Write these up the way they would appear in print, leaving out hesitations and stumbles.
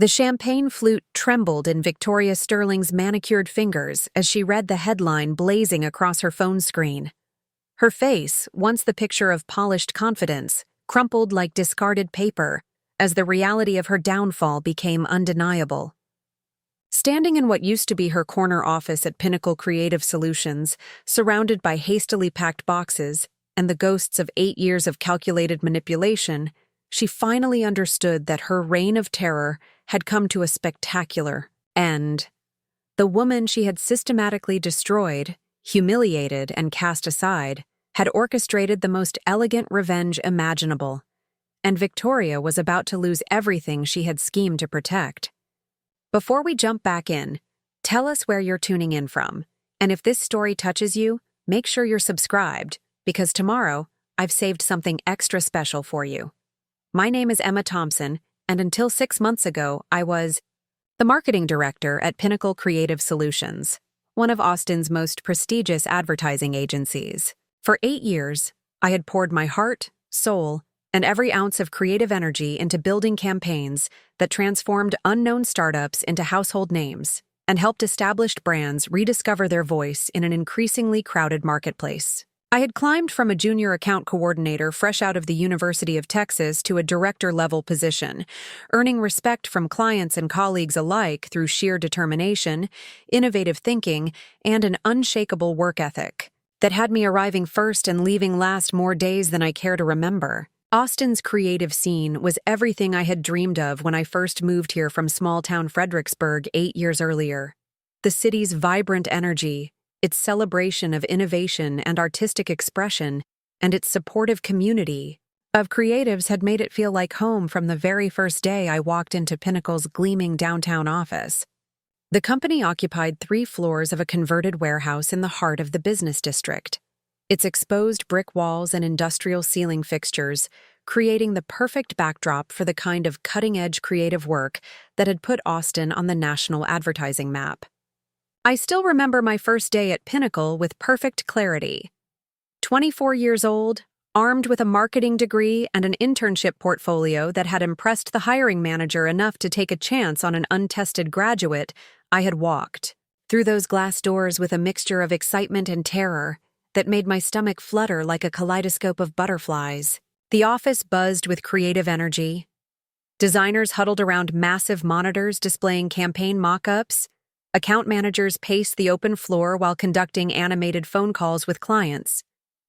The champagne flute trembled in Victoria Sterling's manicured fingers as she read the headline blazing across her phone screen. Her face, once the picture of polished confidence, crumpled like discarded paper as the reality of her downfall became undeniable. Standing in what used to be her corner office at Pinnacle Creative Solutions, surrounded by hastily packed boxes and the ghosts of 8 years of calculated manipulation, she finally understood that her reign of terror had come to a spectacular end. The woman she had systematically destroyed, humiliated, and cast aside had orchestrated the most elegant revenge imaginable, and Victoria was about to lose everything she had schemed to protect. Before we jump back in, tell us where you're tuning in from, and if this story touches you, make sure you're subscribed, because tomorrow I've saved something extra special for you. My name is Emma Thompson, and until 6 months ago, I was the marketing director at Pinnacle Creative Solutions, one of Austin's most prestigious advertising agencies. For 8 years, I had poured my heart, soul, and every ounce of creative energy into building campaigns that transformed unknown startups into household names and helped established brands rediscover their voice in an increasingly crowded marketplace. I had climbed from a junior account coordinator fresh out of the University of Texas to a director-level position, earning respect from clients and colleagues alike through sheer determination, innovative thinking, and an unshakable work ethic that had me arriving first and leaving last more days than I care to remember. Austin's creative scene was everything I had dreamed of when I first moved here from small-town Fredericksburg 8 years earlier. The city's vibrant energy, its celebration of innovation and artistic expression, and its supportive community of creatives had made it feel like home from the very first day I walked into Pinnacle's gleaming downtown office. The company occupied 3 floors of a converted warehouse in the heart of the business district, its exposed brick walls and industrial ceiling fixtures creating the perfect backdrop for the kind of cutting-edge creative work that had put Austin on the national advertising map. I still remember my first day at Pinnacle with perfect clarity. 24 years old, armed with a marketing degree and an internship portfolio that had impressed the hiring manager enough to take a chance on an untested graduate, I had walked through those glass doors with a mixture of excitement and terror that made my stomach flutter like a kaleidoscope of butterflies. The office buzzed with creative energy. Designers huddled around massive monitors displaying campaign mock-ups. Account managers paced the open floor while conducting animated phone calls with clients,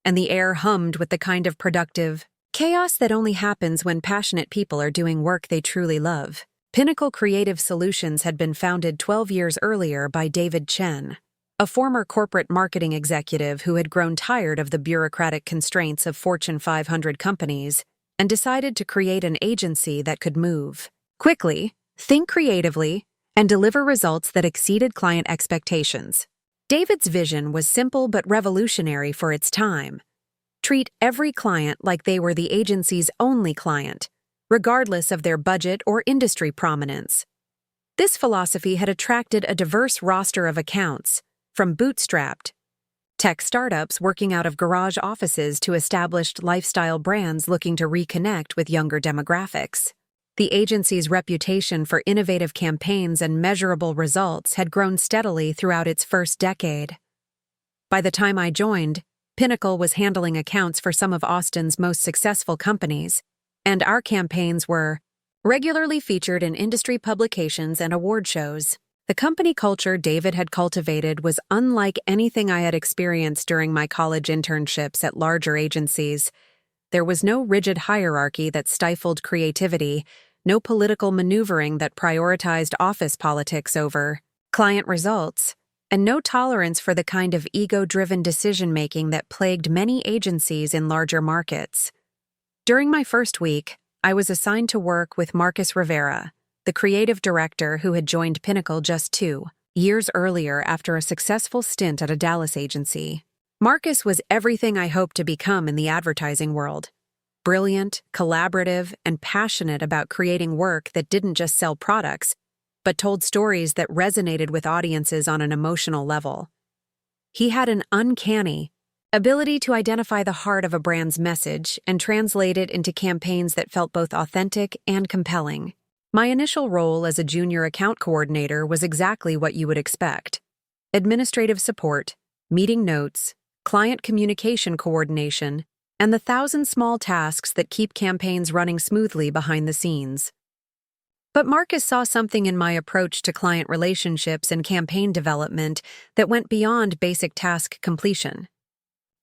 and the air hummed with the kind of productive chaos that only happens when passionate people are doing work they truly love. Pinnacle Creative Solutions had been founded 12 years earlier by David Chen, a former corporate marketing executive who had grown tired of the bureaucratic constraints of Fortune 500 companies and decided to create an agency that could move quickly, think creatively, and deliver results that exceeded client expectations. David's vision was simple but revolutionary for its time. Treat every client like they were the agency's only client, regardless of their budget or industry prominence. This philosophy had attracted a diverse roster of accounts, from bootstrapped tech startups working out of garage offices to established lifestyle brands looking to reconnect with younger demographics. The agency's reputation for innovative campaigns and measurable results had grown steadily throughout its first decade. By the time I joined, Pinnacle was handling accounts for some of Austin's most successful companies, and our campaigns were regularly featured in industry publications and award shows. The company culture David had cultivated was unlike anything I had experienced during my college internships at larger agencies. There was no rigid hierarchy that stifled creativity, no political maneuvering that prioritized office politics over client results, and no tolerance for the kind of ego-driven decision-making that plagued many agencies in larger markets. During my first week, I was assigned to work with Marcus Rivera, the creative director who had joined Pinnacle just 2 years earlier after a successful stint at a Dallas agency. Marcus was everything I hoped to become in the advertising world. Brilliant, collaborative, and passionate about creating work that didn't just sell products, but told stories that resonated with audiences on an emotional level. He had an uncanny ability to identify the heart of a brand's message and translate it into campaigns that felt both authentic and compelling. My initial role as a junior account coordinator was exactly what you would expect: administrative support, meeting notes, client communication coordination, and the thousand small tasks that keep campaigns running smoothly behind the scenes. But Marcus saw something in my approach to client relationships and campaign development that went beyond basic task completion.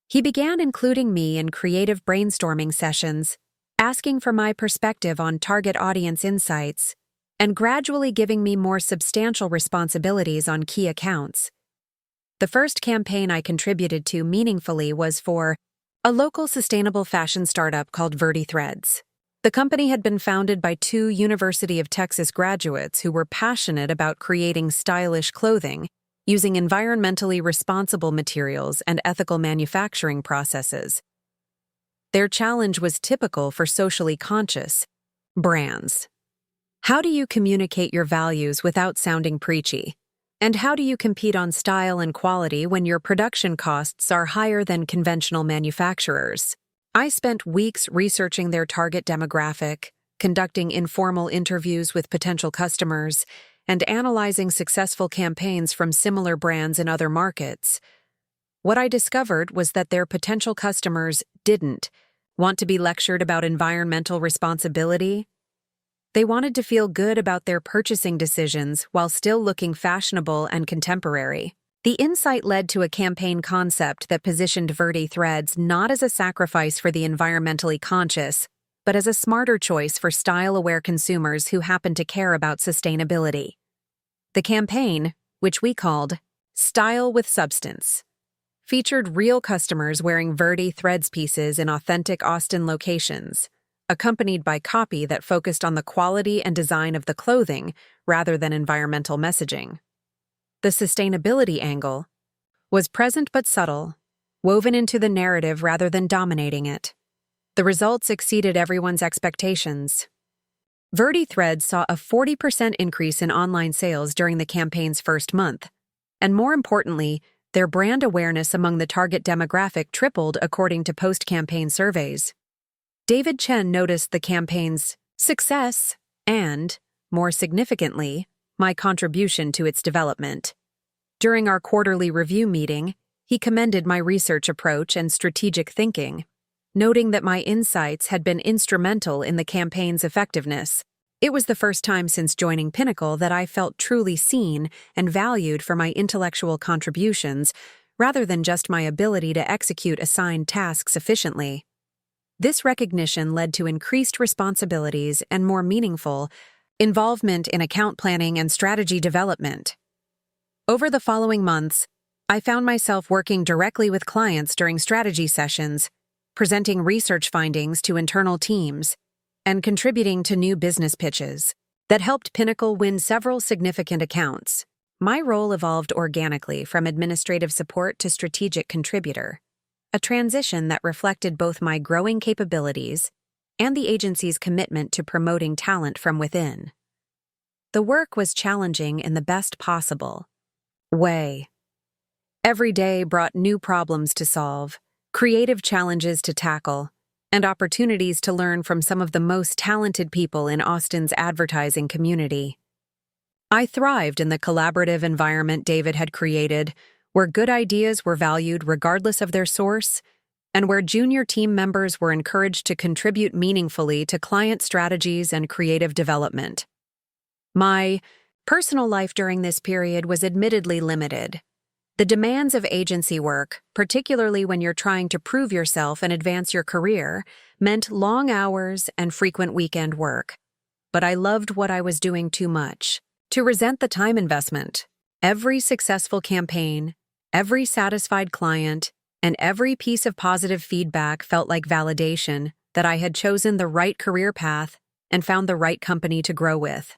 He began including me in creative brainstorming sessions, asking for my perspective on target audience insights, and gradually giving me more substantial responsibilities on key accounts. The first campaign I contributed to meaningfully was for a local sustainable fashion startup called Verdi Threads. The company had been founded by two University of Texas graduates who were passionate about creating stylish clothing using environmentally responsible materials and ethical manufacturing processes. Their challenge was typical for socially conscious brands. How do you communicate your values without sounding preachy? And how do you compete on style and quality when your production costs are higher than conventional manufacturers? I spent weeks researching their target demographic, conducting informal interviews with potential customers, and analyzing successful campaigns from similar brands in other markets. What I discovered was that their potential customers didn't want to be lectured about environmental responsibility. They wanted to feel good about their purchasing decisions while still looking fashionable and contemporary. The insight led to a campaign concept that positioned Verdi Threads not as a sacrifice for the environmentally conscious, but as a smarter choice for style-aware consumers who happen to care about sustainability. The campaign, which we called Style with Substance, featured real customers wearing Verdi Threads pieces in authentic Austin locations, accompanied by copy that focused on the quality and design of the clothing rather than environmental messaging. The sustainability angle was present but subtle, woven into the narrative rather than dominating it. The results exceeded everyone's expectations. Verdi Threads saw a 40% increase in online sales during the campaign's first month, and more importantly, their brand awareness among the target demographic tripled according to post-campaign surveys. David Chen noticed the campaign's success and, more significantly, my contribution to its development. During our quarterly review meeting, he commended my research approach and strategic thinking, noting that my insights had been instrumental in the campaign's effectiveness. It was the first time since joining Pinnacle that I felt truly seen and valued for my intellectual contributions, rather than just my ability to execute assigned tasks efficiently. This recognition led to increased responsibilities and more meaningful involvement in account planning and strategy development. Over the following months, I found myself working directly with clients during strategy sessions, presenting research findings to internal teams, and contributing to new business pitches that helped Pinnacle win several significant accounts. My role evolved organically from administrative support to strategic contributor, a transition that reflected both my growing capabilities and the agency's commitment to promoting talent from within. The work was challenging in the best possible way. Every day brought new problems to solve, creative challenges to tackle, and opportunities to learn from some of the most talented people in Austin's advertising community. I thrived in the collaborative environment David had created, where good ideas were valued regardless of their source, and where junior team members were encouraged to contribute meaningfully to client strategies and creative development. My personal life during this period was admittedly limited. The demands of agency work, particularly when you're trying to prove yourself and advance your career, meant long hours and frequent weekend work. But I loved what I was doing too much to resent the time investment. Every successful campaign, every satisfied client, and every piece of positive feedback felt like validation that I had chosen the right career path and found the right company to grow with.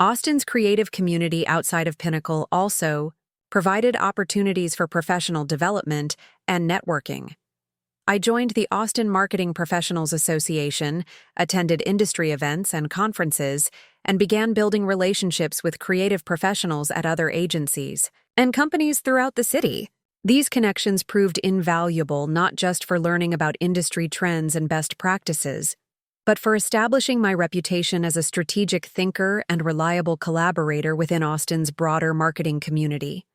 Austin's creative community outside of Pinnacle also provided opportunities for professional development and networking. I joined the Austin Marketing Professionals Association, attended industry events and conferences, and began building relationships with creative professionals at other agencies and companies throughout the city. These connections proved invaluable not just for learning about industry trends and best practices, but for establishing my reputation as a strategic thinker and reliable collaborator within Austin's broader marketing community.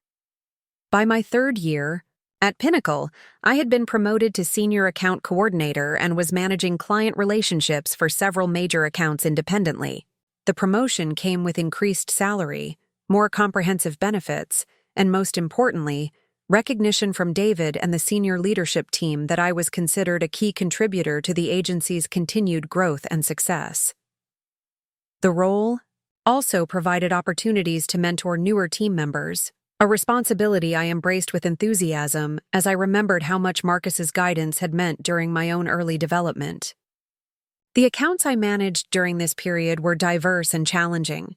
By my third year, at Pinnacle, I had been promoted to Senior Account Coordinator and was managing client relationships for several major accounts independently. The promotion came with increased salary, more comprehensive benefits, and most importantly, recognition from David and the senior leadership team that I was considered a key contributor to the agency's continued growth and success. The role also provided opportunities to mentor newer team members, a responsibility I embraced with enthusiasm as I remembered how much Marcus's guidance had meant during my own early development. The accounts I managed during this period were diverse and challenging.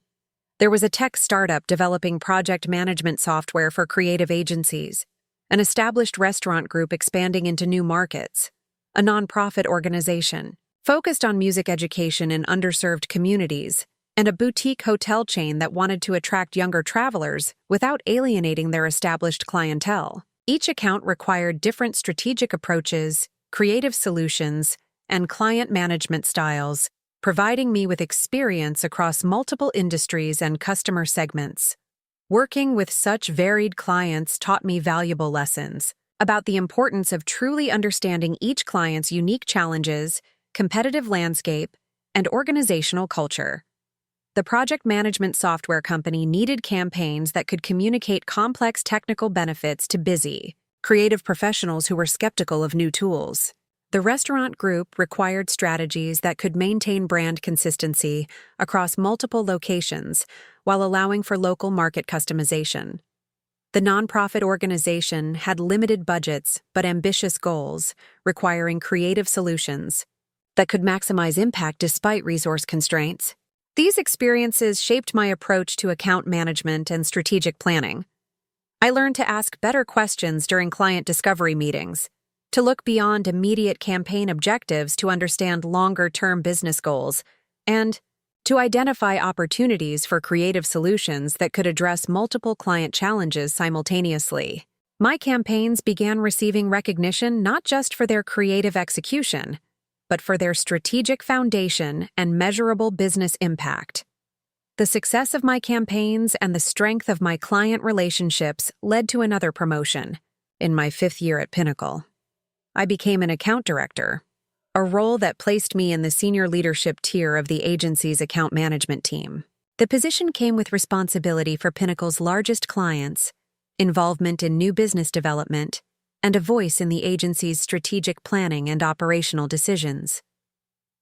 There was a tech startup developing project management software for creative agencies, an established restaurant group expanding into new markets, a nonprofit organization focused on music education in underserved communities, and a boutique hotel chain that wanted to attract younger travelers without alienating their established clientele. Each account required different strategic approaches, creative solutions, and client management styles, providing me with experience across multiple industries and customer segments. Working with such varied clients taught me valuable lessons about the importance of truly understanding each client's unique challenges, competitive landscape, and organizational culture. The project management software company needed campaigns that could communicate complex technical benefits to busy, creative professionals who were skeptical of new tools. The restaurant group required strategies that could maintain brand consistency across multiple locations while allowing for local market customization. The nonprofit organization had limited budgets but ambitious goals, requiring creative solutions that could maximize impact despite resource constraints. These experiences shaped my approach to account management and strategic planning. I learned to ask better questions during client discovery meetings, to look beyond immediate campaign objectives to understand longer-term business goals, and to identify opportunities for creative solutions that could address multiple client challenges simultaneously. My campaigns began receiving recognition not just for their creative execution, but for their strategic foundation and measurable business impact. The success of my campaigns and the strength of my client relationships led to another promotion. In my 5th year at Pinnacle, I became an account director, a role that placed me in the senior leadership tier of the agency's account management team. The position came with responsibility for Pinnacle's largest clients, involvement in new business development, and a voice in the agency's strategic planning and operational decisions.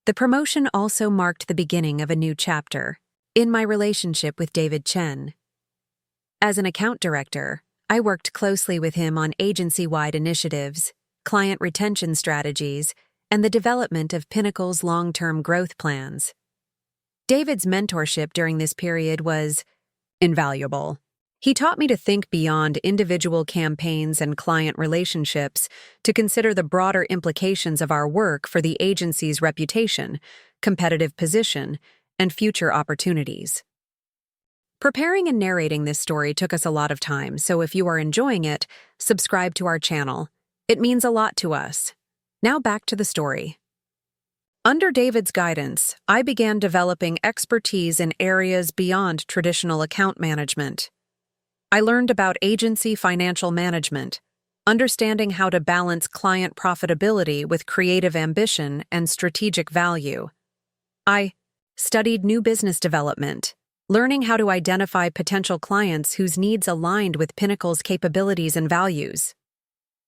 The promotion also marked the beginning of a new chapter in my relationship with David Chen. As an account director, I worked closely with him on agency-wide initiatives, client retention strategies, and the development of Pinnacle's long-term growth plans. David's mentorship during this period was invaluable. He taught me to think beyond individual campaigns and client relationships to consider the broader implications of our work for the agency's reputation, competitive position, and future opportunities. Preparing and narrating this story took us a lot of time, so if you are enjoying it, subscribe to our channel. It means a lot to us. Now back to the story. Under David's guidance, I began developing expertise in areas beyond traditional account management. I learned about agency financial management, understanding how to balance client profitability with creative ambition and strategic value. I studied new business development, learning how to identify potential clients whose needs aligned with Pinnacle's capabilities and values.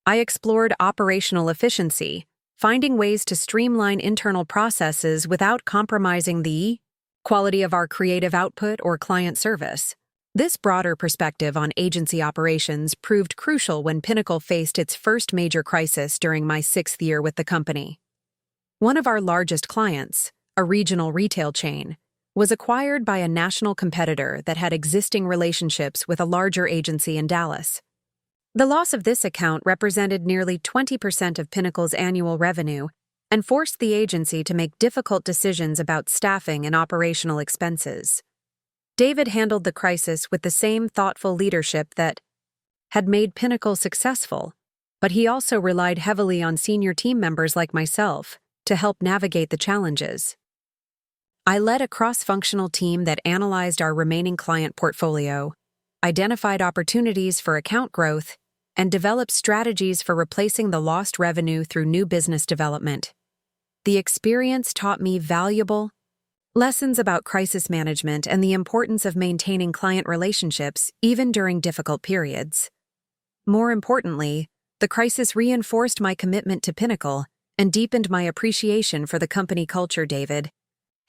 I explored operational efficiency, finding ways to streamline internal processes without compromising the quality of our creative output or client service. This broader perspective on agency operations proved crucial when Pinnacle faced its first major crisis during my 6th year with the company. One of our largest clients, a regional retail chain, was acquired by a national competitor that had existing relationships with a larger agency in Dallas. The loss of this account represented nearly 20% of Pinnacle's annual revenue and forced the agency to make difficult decisions about staffing and operational expenses. David handled the crisis with the same thoughtful leadership that had made Pinnacle successful, but he also relied heavily on senior team members like myself to help navigate the challenges. I led a cross-functional team that analyzed our remaining client portfolio, identified opportunities for account growth, and developed strategies for replacing the lost revenue through new business development. The experience taught me valuable lessons about crisis management and the importance of maintaining client relationships even during difficult periods. More importantly, the crisis reinforced my commitment to Pinnacle and deepened my appreciation for the company culture David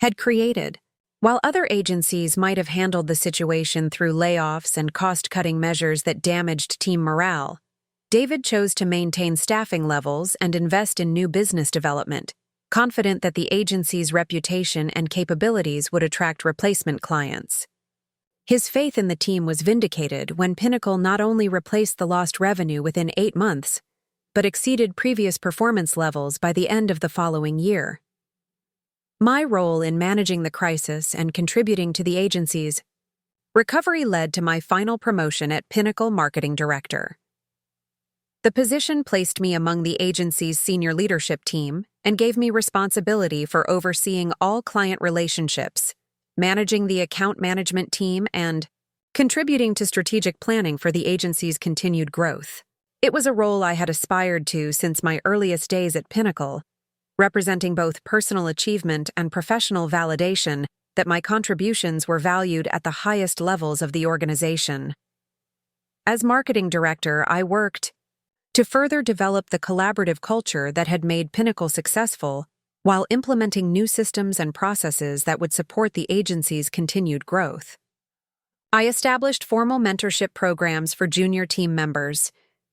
had created. While other agencies might have handled the situation through layoffs and cost-cutting measures that damaged team morale, David chose to maintain staffing levels and invest in new business development, confident that the agency's reputation and capabilities would attract replacement clients. His faith in the team was vindicated when Pinnacle not only replaced the lost revenue within 8 months, but exceeded previous performance levels by the end of the following year. My role in managing the crisis and contributing to the agency's recovery led to my final promotion at Pinnacle Marketing Director. The position placed me among the agency's senior leadership team and gave me responsibility for overseeing all client relationships, managing the account management team, and contributing to strategic planning for the agency's continued growth. It was a role I had aspired to since my earliest days at Pinnacle, representing both personal achievement and professional validation that my contributions were valued at the highest levels of the organization. As marketing director, I worked to further develop the collaborative culture that had made Pinnacle successful while implementing new systems and processes that would support the agency's continued growth. I established formal mentorship programs for junior team members,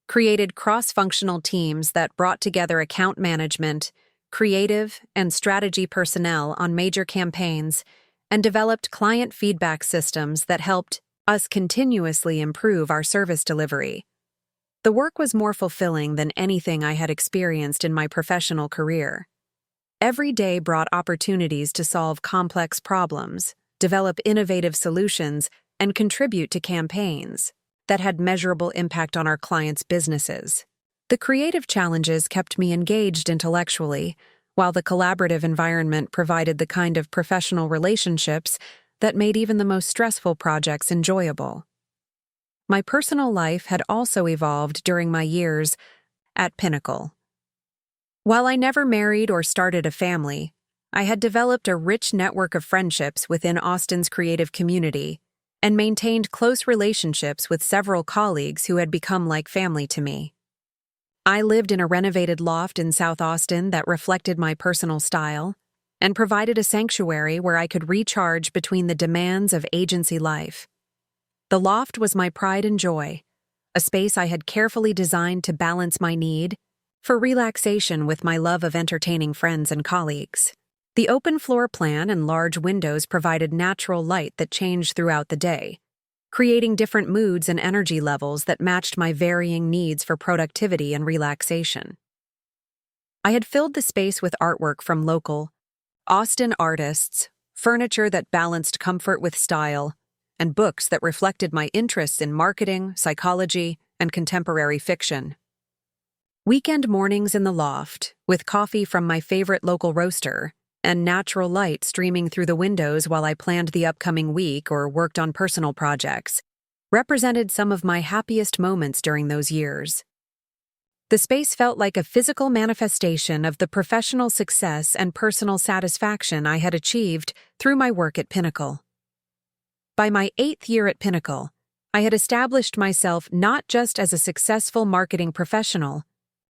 created cross-functional teams that brought together account management, creative, and strategy personnel on major campaigns, and developed client feedback systems that helped us continuously improve our service delivery. The work was more fulfilling than anything I had experienced in my professional career. Every day brought opportunities to solve complex problems, develop innovative solutions, and contribute to campaigns that had measurable impact on our clients' businesses. The creative challenges kept me engaged intellectually, while the collaborative environment provided the kind of professional relationships that made even the most stressful projects enjoyable. My personal life had also evolved during my years at Pinnacle. While I never married or started a family, I had developed a rich network of friendships within Austin's creative community and maintained close relationships with several colleagues who had become like family to me. I lived in a renovated loft in South Austin that reflected my personal style and provided a sanctuary where I could recharge between the demands of agency life. The loft was my pride and joy, a space I had carefully designed to balance my need for relaxation with my love of entertaining friends and colleagues. The open floor plan and large windows provided natural light that changed throughout the day, creating different moods and energy levels that matched my varying needs for productivity and relaxation. I had filled the space with artwork from local Austin artists, furniture that balanced comfort with style, and books that reflected my interests in marketing, psychology, and contemporary fiction. Weekend mornings in the loft, with coffee from my favorite local roaster, and natural light streaming through the windows while I planned the upcoming week or worked on personal projects, represented some of my happiest moments during those years. The space felt like a physical manifestation of the professional success and personal satisfaction I had achieved through my work at Pinnacle. By my 8th year at Pinnacle, I had established myself not just as a successful marketing professional,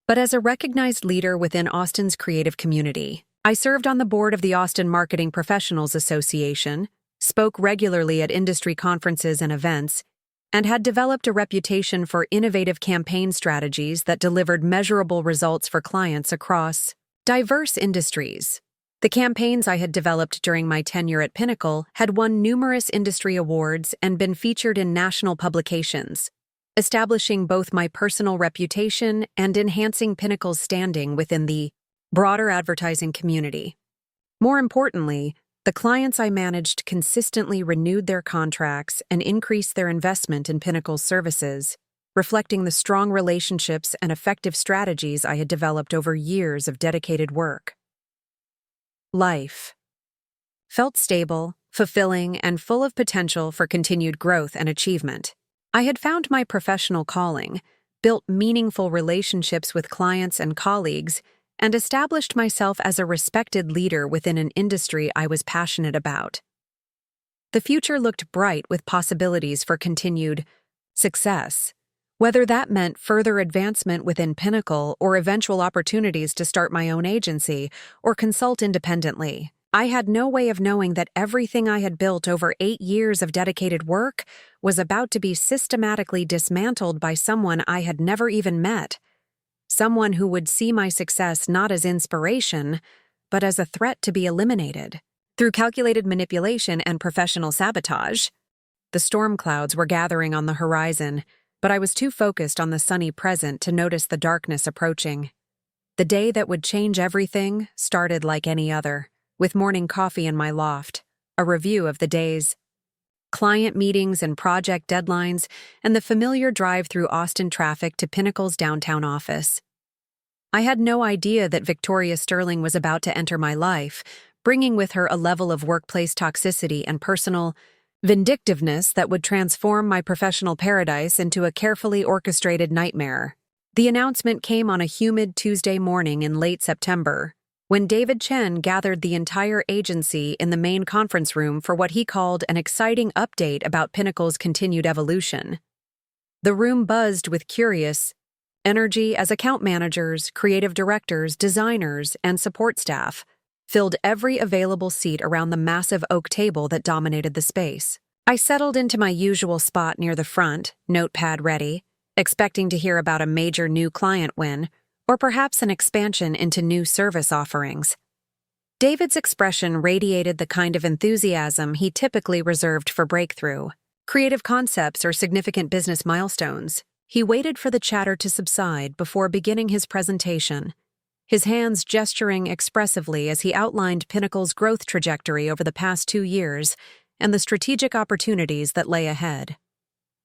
but as a recognized leader within Austin's creative community. I served on the board of the Austin Marketing Professionals Association, spoke regularly at industry conferences and events, and had developed a reputation for innovative campaign strategies that delivered measurable results for clients across diverse industries. The campaigns I had developed during my tenure at Pinnacle had won numerous industry awards and been featured in national publications, establishing both my personal reputation and enhancing Pinnacle's standing within the broader advertising community. More importantly, the clients I managed consistently renewed their contracts and increased their investment in Pinnacle's services, reflecting the strong relationships and effective strategies I had developed over years of dedicated work. Life felt stable, fulfilling, and full of potential for continued growth and achievement. I had found my professional calling, built meaningful relationships with clients and colleagues, and established myself as a respected leader within an industry I was passionate about. The future looked bright with possibilities for continued success, whether that meant further advancement within Pinnacle or eventual opportunities to start my own agency or consult independently. I had no way of knowing that everything I had built over 8 years of dedicated work was about to be systematically dismantled by someone I had never even met, someone who would see my success not as inspiration, but as a threat to be eliminated. Through calculated manipulation and professional sabotage, the storm clouds were gathering on the horizon, but I was too focused on the sunny present to notice the darkness approaching. The day that would change everything started like any other, with morning coffee in my loft, a review of the day's client meetings and project deadlines, and the familiar drive through Austin traffic to Pinnacle's downtown office. I had no idea that Victoria Sterling was about to enter my life, bringing with her a level of workplace toxicity and personal vindictiveness that would transform my professional paradise into a carefully orchestrated nightmare. The announcement came on a humid Tuesday morning in late September, when David Chen gathered the entire agency in the main conference room for what he called an exciting update about Pinnacle's continued evolution. The room buzzed with curious energy as account managers, creative directors, designers, and support staff filled every available seat around the massive oak table that dominated the space. I settled into my usual spot near the front, notepad ready, expecting to hear about a major new client win, or perhaps an expansion into new service offerings. David's expression radiated the kind of enthusiasm he typically reserved for breakthrough, creative concepts, or significant business milestones. He waited for the chatter to subside before beginning his presentation, his hands gesturing expressively as he outlined Pinnacle's growth trajectory over the past 2 years and the strategic opportunities that lay ahead.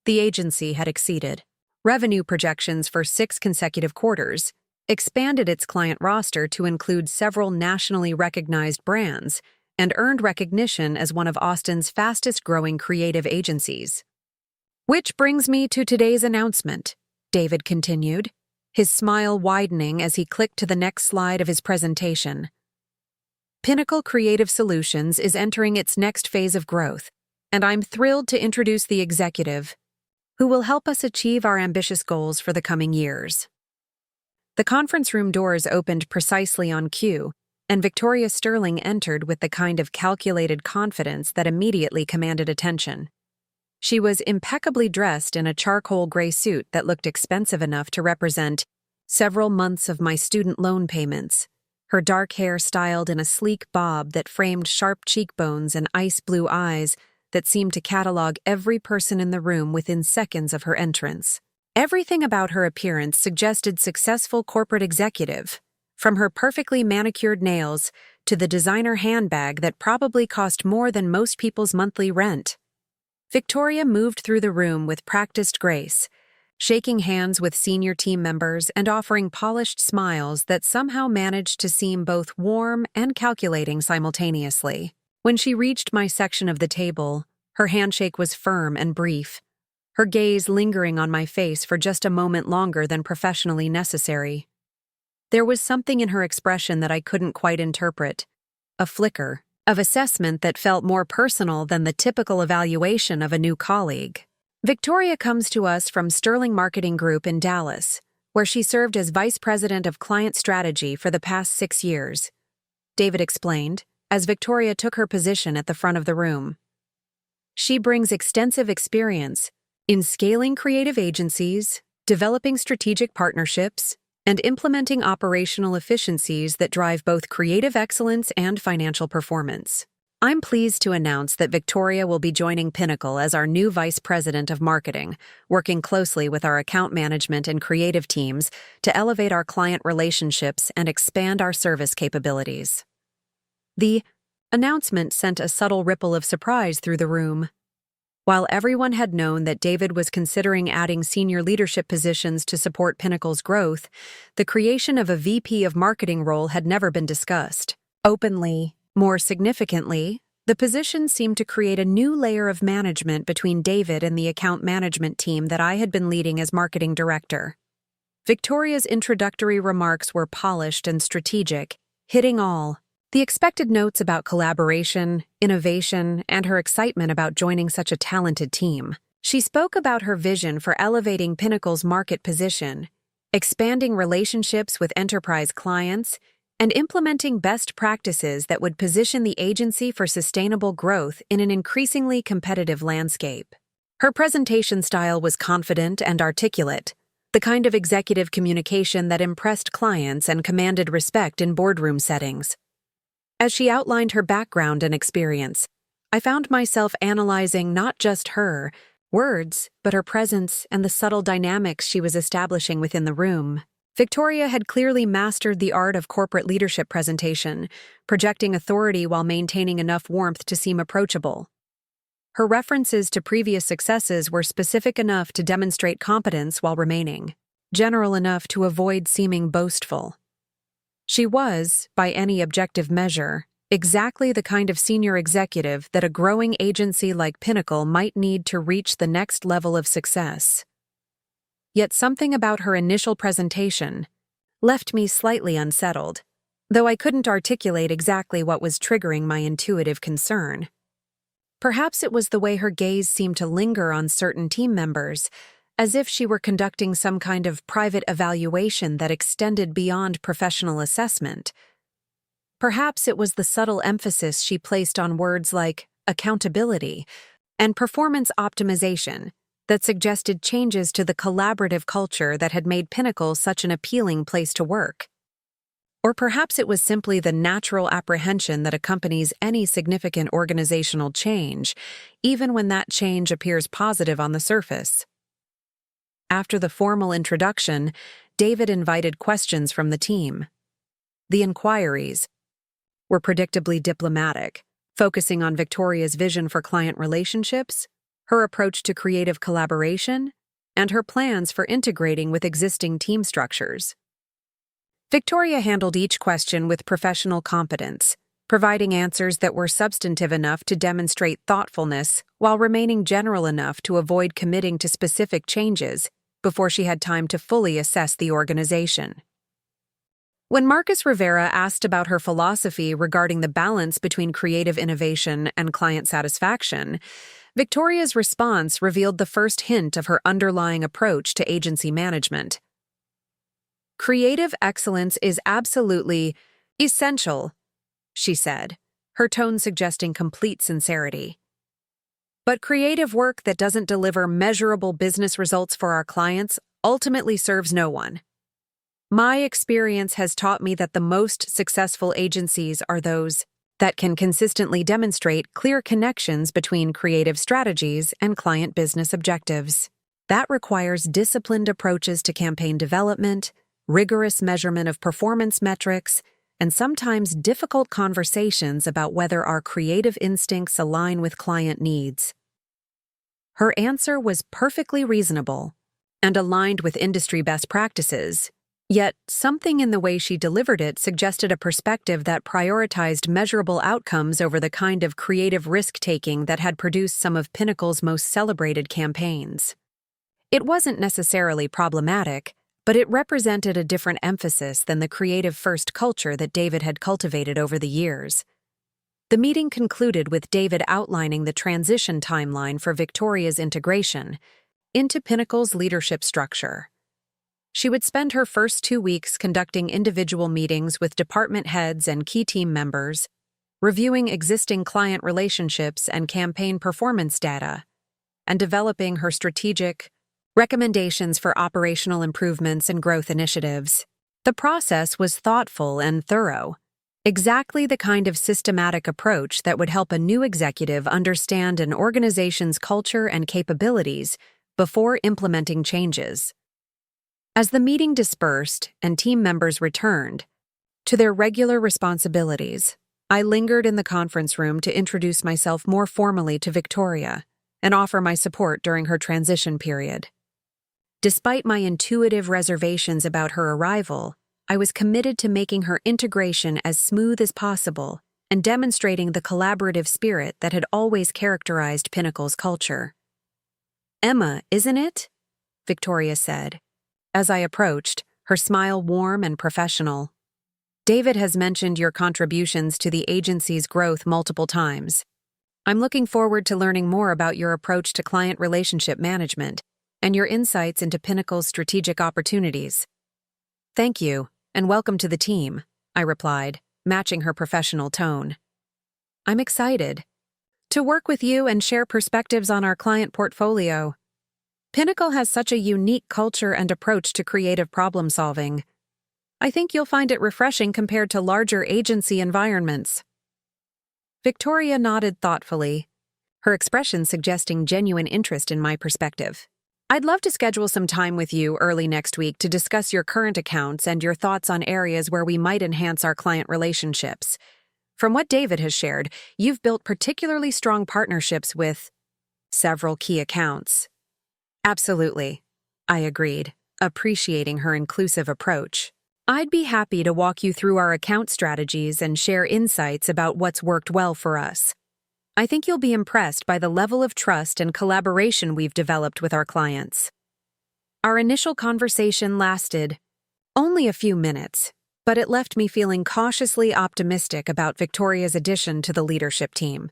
The agency had exceeded revenue projections for 6 consecutive quarters, expanded its client roster to include several nationally recognized brands, and earned recognition as one of Austin's fastest-growing creative agencies. Which brings me to today's announcement, David continued, his smile widening as he clicked to the next slide of his presentation. Pinnacle Creative Solutions is entering its next phase of growth, and I'm thrilled to introduce the executive who will help us achieve our ambitious goals for the coming years. The conference room doors opened precisely on cue, and Victoria Sterling entered with the kind of calculated confidence that immediately commanded attention. She was impeccably dressed in a charcoal gray suit that looked expensive enough to represent several months of my student loan payments, her dark hair styled in a sleek bob that framed sharp cheekbones and ice blue eyes that seemed to catalog every person in the room within seconds of her entrance. Everything about her appearance suggested successful corporate executive, from her perfectly manicured nails to the designer handbag that probably cost more than most people's monthly rent. Victoria moved through the room with practiced grace, shaking hands with senior team members and offering polished smiles that somehow managed to seem both warm and calculating simultaneously. When she reached my section of the table, her handshake was firm and brief, her gaze lingering on my face for just a moment longer than professionally necessary. There was something in her expression that I couldn't quite interpret, a flicker of assessment that felt more personal than the typical evaluation of a new colleague. Victoria comes to us from Sterling Marketing Group in Dallas, where she served as Vice President of Client Strategy for the past 6 years, David explained, as Victoria took her position at the front of the room. She brings extensive experience in scaling creative agencies, developing strategic partnerships, and implementing operational efficiencies that drive both creative excellence and financial performance. I'm pleased to announce that Victoria will be joining Pinnacle as our new Vice President of Marketing, working closely with our account management and creative teams to elevate our client relationships and expand our service capabilities. The announcement sent a subtle ripple of surprise through the room. While everyone had known that David was considering adding senior leadership positions to support Pinnacle's growth, the creation of a VP of marketing role had never been discussed. openly. More significantly, the position seemed to create a new layer of management between David and the account management team that I had been leading as marketing director. Victoria's introductory remarks were polished and strategic, hitting all the expected notes about collaboration, innovation, and her excitement about joining such a talented team. She spoke about her vision for elevating Pinnacle's market position, expanding relationships with enterprise clients, and implementing best practices that would position the agency for sustainable growth in an increasingly competitive landscape. Her presentation style was confident and articulate, the kind of executive communication that impressed clients and commanded respect in boardroom settings. As she outlined her background and experience, I found myself analyzing not just her words, but her presence and the subtle dynamics she was establishing within the room. Victoria had clearly mastered the art of corporate leadership presentation, projecting authority while maintaining enough warmth to seem approachable. Her references to previous successes were specific enough to demonstrate competence while remaining general enough to avoid seeming boastful. She was, by any objective measure, exactly the kind of senior executive that a growing agency like Pinnacle might need to reach the next level of success. Yet something about her initial presentation left me slightly unsettled, though I couldn't articulate exactly what was triggering my intuitive concern. Perhaps it was the way her gaze seemed to linger on certain team members, as if she were conducting some kind of private evaluation that extended beyond professional assessment. Perhaps it was the subtle emphasis she placed on words like accountability and performance optimization that suggested changes to the collaborative culture that had made Pinnacle such an appealing place to work. Or perhaps it was simply the natural apprehension that accompanies any significant organizational change, even when that change appears positive on the surface. After the formal introduction, David invited questions from the team. The inquiries were predictably diplomatic, focusing on Victoria's vision for client relationships, her approach to creative collaboration, and her plans for integrating with existing team structures. Victoria handled each question with professional competence, providing answers that were substantive enough to demonstrate thoughtfulness while remaining general enough to avoid committing to specific changes before she had time to fully assess the organization. When Marcus Rivera asked about her philosophy regarding the balance between creative innovation and client satisfaction, Victoria's response revealed the first hint of her underlying approach to agency management. "Creative excellence is absolutely essential," she said, her tone suggesting complete sincerity. "But creative work that doesn't deliver measurable business results for our clients ultimately serves no one. My experience has taught me that the most successful agencies are those that can consistently demonstrate clear connections between creative strategies and client business objectives. That requires disciplined approaches to campaign development, rigorous measurement of performance metrics, and sometimes difficult conversations about whether our creative instincts align with client needs." Her answer was perfectly reasonable and aligned with industry best practices, yet something in the way she delivered it suggested a perspective that prioritized measurable outcomes over the kind of creative risk-taking that had produced some of Pinnacle's most celebrated campaigns. It wasn't necessarily problematic, but it represented a different emphasis than the creative-first culture that David had cultivated over the years. The meeting concluded with David outlining the transition timeline for Victoria's integration into Pinnacle's leadership structure. She would spend her first 2 weeks conducting individual meetings with department heads and key team members, reviewing existing client relationships and campaign performance data, and developing her strategic recommendations for operational improvements and growth initiatives. The process was thoughtful and thorough, exactly the kind of systematic approach that would help a new executive understand an organization's culture and capabilities before implementing changes. As the meeting dispersed and team members returned to their regular responsibilities, I lingered in the conference room to introduce myself more formally to Victoria and offer my support during her transition period. Despite my intuitive reservations about her arrival, I was committed to making her integration as smooth as possible and demonstrating the collaborative spirit that had always characterized Pinnacle's culture. "Emma, isn't it?" Victoria said. As I approached, her smile warm and professional. "David has mentioned your contributions to the agency's growth multiple times. I'm looking forward to learning more about your approach to client relationship management and your insights into Pinnacle's strategic opportunities." "Thank you, and welcome to the team," I replied, matching her professional tone. "I'm excited to work with you and share perspectives on our client portfolio. Pinnacle has such a unique culture and approach to creative problem-solving. I think you'll find it refreshing compared to larger agency environments." Victoria nodded thoughtfully, her expression suggesting genuine interest in my perspective. "I'd love to schedule some time with you early next week to discuss your current accounts and your thoughts on areas where we might enhance our client relationships. From what David has shared, you've built particularly strong partnerships with several key accounts." "Absolutely," I agreed, appreciating her inclusive approach. "I'd be happy to walk you through our account strategies and share insights about what's worked well for us. I think you'll be impressed by the level of trust and collaboration we've developed with our clients." Our initial conversation lasted only a few minutes, but it left me feeling cautiously optimistic about Victoria's addition to the leadership team.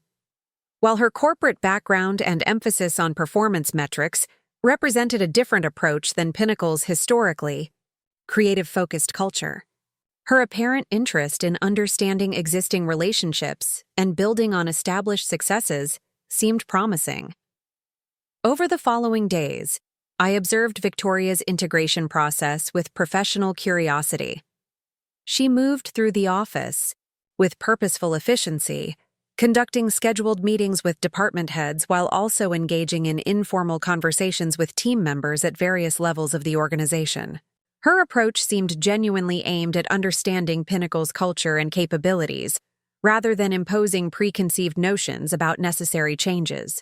While her corporate background and emphasis on performance metrics represented a different approach than Pinnacle's historically creative-focused culture, her apparent interest in understanding existing relationships and building on established successes seemed promising. Over the following days, I observed Victoria's integration process with professional curiosity. She moved through the office with purposeful efficiency, conducting scheduled meetings with department heads while also engaging in informal conversations with team members at various levels of the organization. Her approach seemed genuinely aimed at understanding Pinnacle's culture and capabilities, rather than imposing preconceived notions about necessary changes.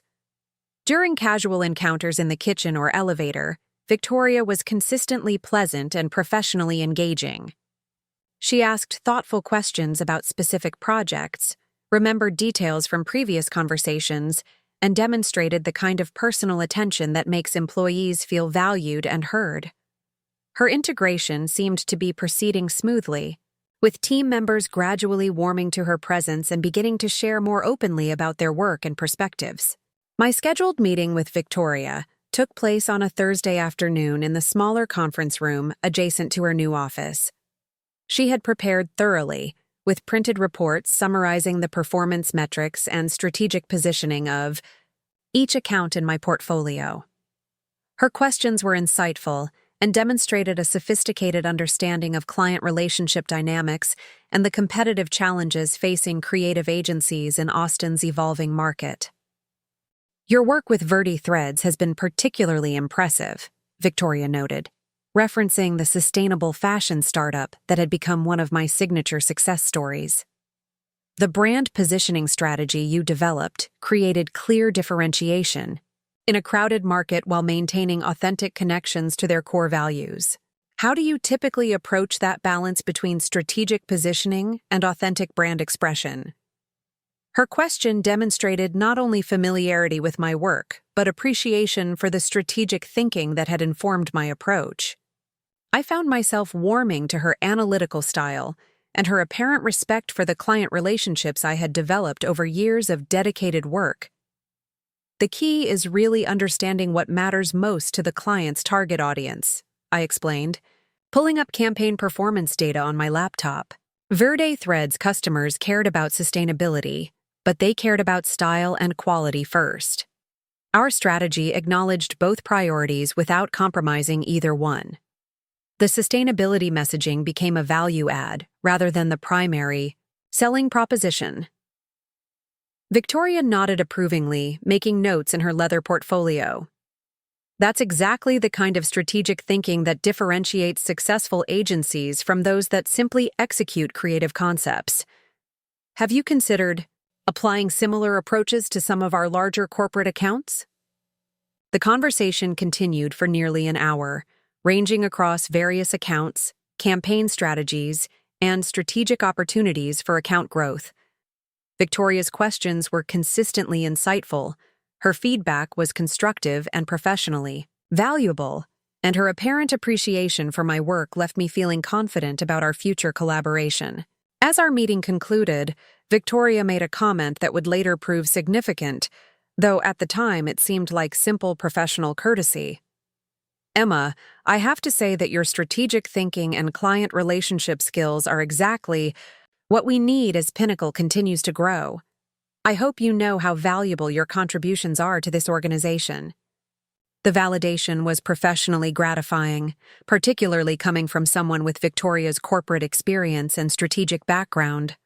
During casual encounters in the kitchen or elevator, Victoria was consistently pleasant and professionally engaging. She asked thoughtful questions about specific projects, remembered details from previous conversations, and demonstrated the kind of personal attention that makes employees feel valued and heard. Her integration seemed to be proceeding smoothly, with team members gradually warming to her presence and beginning to share more openly about their work and perspectives. My scheduled meeting with Victoria took place on a Thursday afternoon in the smaller conference room adjacent to her new office. She had prepared thoroughly, with printed reports summarizing the performance metrics and strategic positioning of each account in my portfolio. Her questions were insightful and demonstrated a sophisticated understanding of client relationship dynamics and the competitive challenges facing creative agencies in Austin's evolving market. "Your work with Verdi Threads has been particularly impressive," Victoria noted, referencing the sustainable fashion startup that had become one of my signature success stories. "The brand positioning strategy you developed created clear differentiation in a crowded market while maintaining authentic connections to their core values. How do you typically approach that balance between strategic positioning and authentic brand expression?" Her question demonstrated not only familiarity with my work, but appreciation for the strategic thinking that had informed my approach. I found myself warming to her analytical style and her apparent respect for the client relationships I had developed over years of dedicated work. "The key is really understanding what matters most to the client's target audience," I explained, pulling up campaign performance data on my laptop. Verdi Threads customers cared about sustainability, but they cared about style and quality first. Our strategy acknowledged both priorities without compromising either one. The sustainability messaging became a value add rather than the primary selling proposition. Victoria nodded approvingly, making notes in her leather portfolio. "That's exactly the kind of strategic thinking that differentiates successful agencies from those that simply execute creative concepts. Have you considered applying similar approaches to some of our larger corporate accounts?" The conversation continued for nearly an hour, ranging across various accounts, campaign strategies, and strategic opportunities for account growth. Victoria's questions were consistently insightful, her feedback was constructive and professionally valuable, and her apparent appreciation for my work left me feeling confident about our future collaboration. As our meeting concluded, Victoria made a comment that would later prove significant, though at the time it seemed like simple professional courtesy. "Emma, I have to say that your strategic thinking and client relationship skills are exactly what we need as Pinnacle continues to grow. I hope you know how valuable your contributions are to this organization." The validation was professionally gratifying, particularly coming from someone with Victoria's corporate experience and strategic background.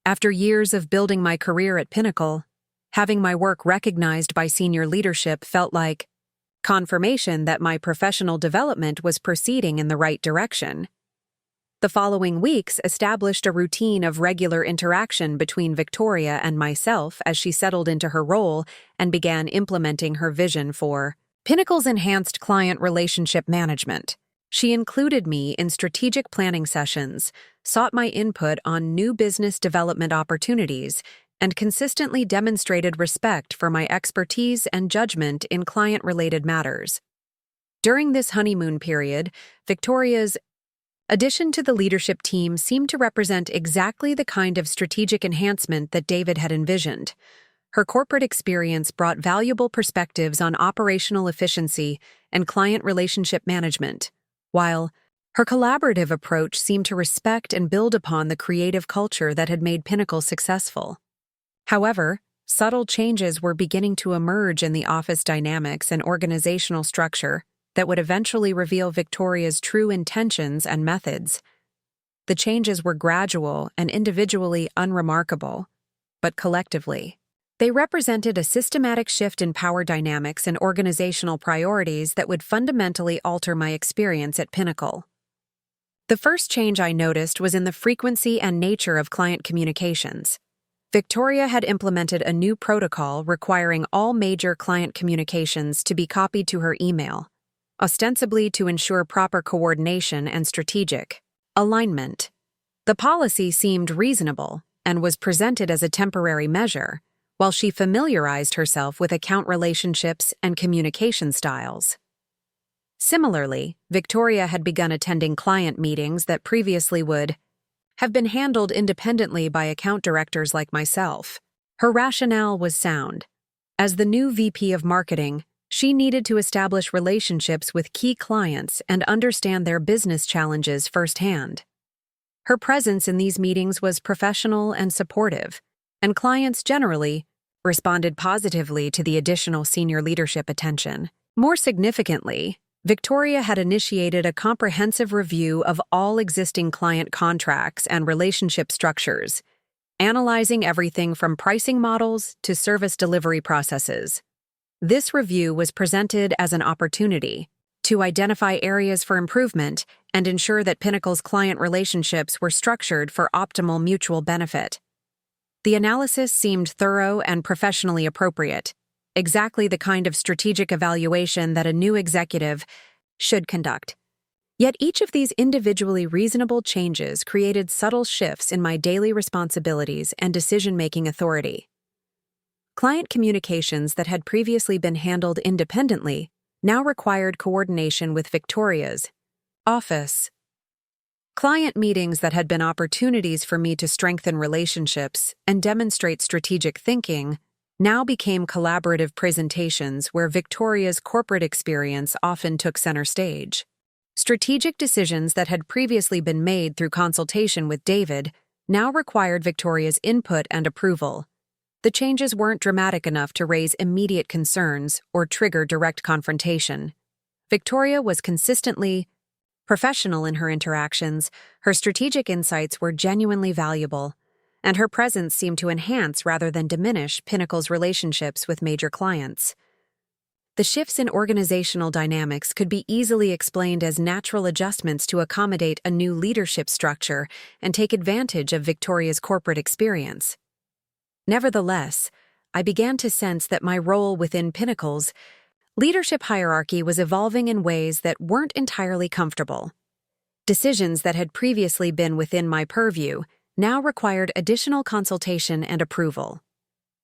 After years of building my career at Pinnacle, having my work recognized by senior leadership felt like confirmation that my professional development was proceeding in the right direction. The following weeks established a routine of regular interaction between Victoria and myself as she settled into her role and began implementing her vision for Pinnacle's enhanced client relationship management. She included me in strategic planning sessions, sought my input on new business development opportunities, and consistently demonstrated respect for my expertise and judgment in client-related matters. During this honeymoon period, Victoria's addition to the leadership team seemed to represent exactly the kind of strategic enhancement that David had envisioned. Her corporate experience brought valuable perspectives on operational efficiency and client relationship management, while her collaborative approach seemed to respect and build upon the creative culture that had made Pinnacle successful. However, subtle changes were beginning to emerge in the office dynamics and organizational structure that would eventually reveal Victoria's true intentions and methods. The changes were gradual and individually unremarkable, but collectively, they represented a systematic shift in power dynamics and organizational priorities that would fundamentally alter my experience at Pinnacle. The first change I noticed was in the frequency and nature of client communications. Victoria had implemented a new protocol requiring all major client communications to be copied to her email, ostensibly to ensure proper coordination and strategic alignment. The policy seemed reasonable and was presented as a temporary measure, while she familiarized herself with account relationships and communication styles. Similarly, Victoria had begun attending client meetings that previously would have been handled independently by account directors like myself. Her rationale was sound. As the new VP of Marketing, she needed to establish relationships with key clients and understand their business challenges firsthand. Her presence in these meetings was professional and supportive, and clients generally responded positively to the additional senior leadership attention. More significantly, Victoria had initiated a comprehensive review of all existing client contracts and relationship structures, analyzing everything from pricing models to service delivery processes. This review was presented as an opportunity to identify areas for improvement and ensure that Pinnacle's client relationships were structured for optimal mutual benefit. The analysis seemed thorough and professionally appropriate, exactly the kind of strategic evaluation that a new executive should conduct. Yet each of these individually reasonable changes created subtle shifts in my daily responsibilities and decision-making authority. Client communications that had previously been handled independently now required coordination with Victoria's office. Client meetings that had been opportunities for me to strengthen relationships and demonstrate strategic thinking now became collaborative presentations where Victoria's corporate experience often took center stage. Strategic decisions that had previously been made through consultation with David now required Victoria's input and approval. The changes weren't dramatic enough to raise immediate concerns or trigger direct confrontation. Victoria was consistently professional in her interactions, her strategic insights were genuinely valuable, and her presence seemed to enhance rather than diminish Pinnacle's relationships with major clients. The shifts in organizational dynamics could be easily explained as natural adjustments to accommodate a new leadership structure and take advantage of Victoria's corporate experience. Nevertheless, I began to sense that my role within Pinnacle's leadership hierarchy was evolving in ways that weren't entirely comfortable. Decisions that had previously been within my purview now required additional consultation and approval.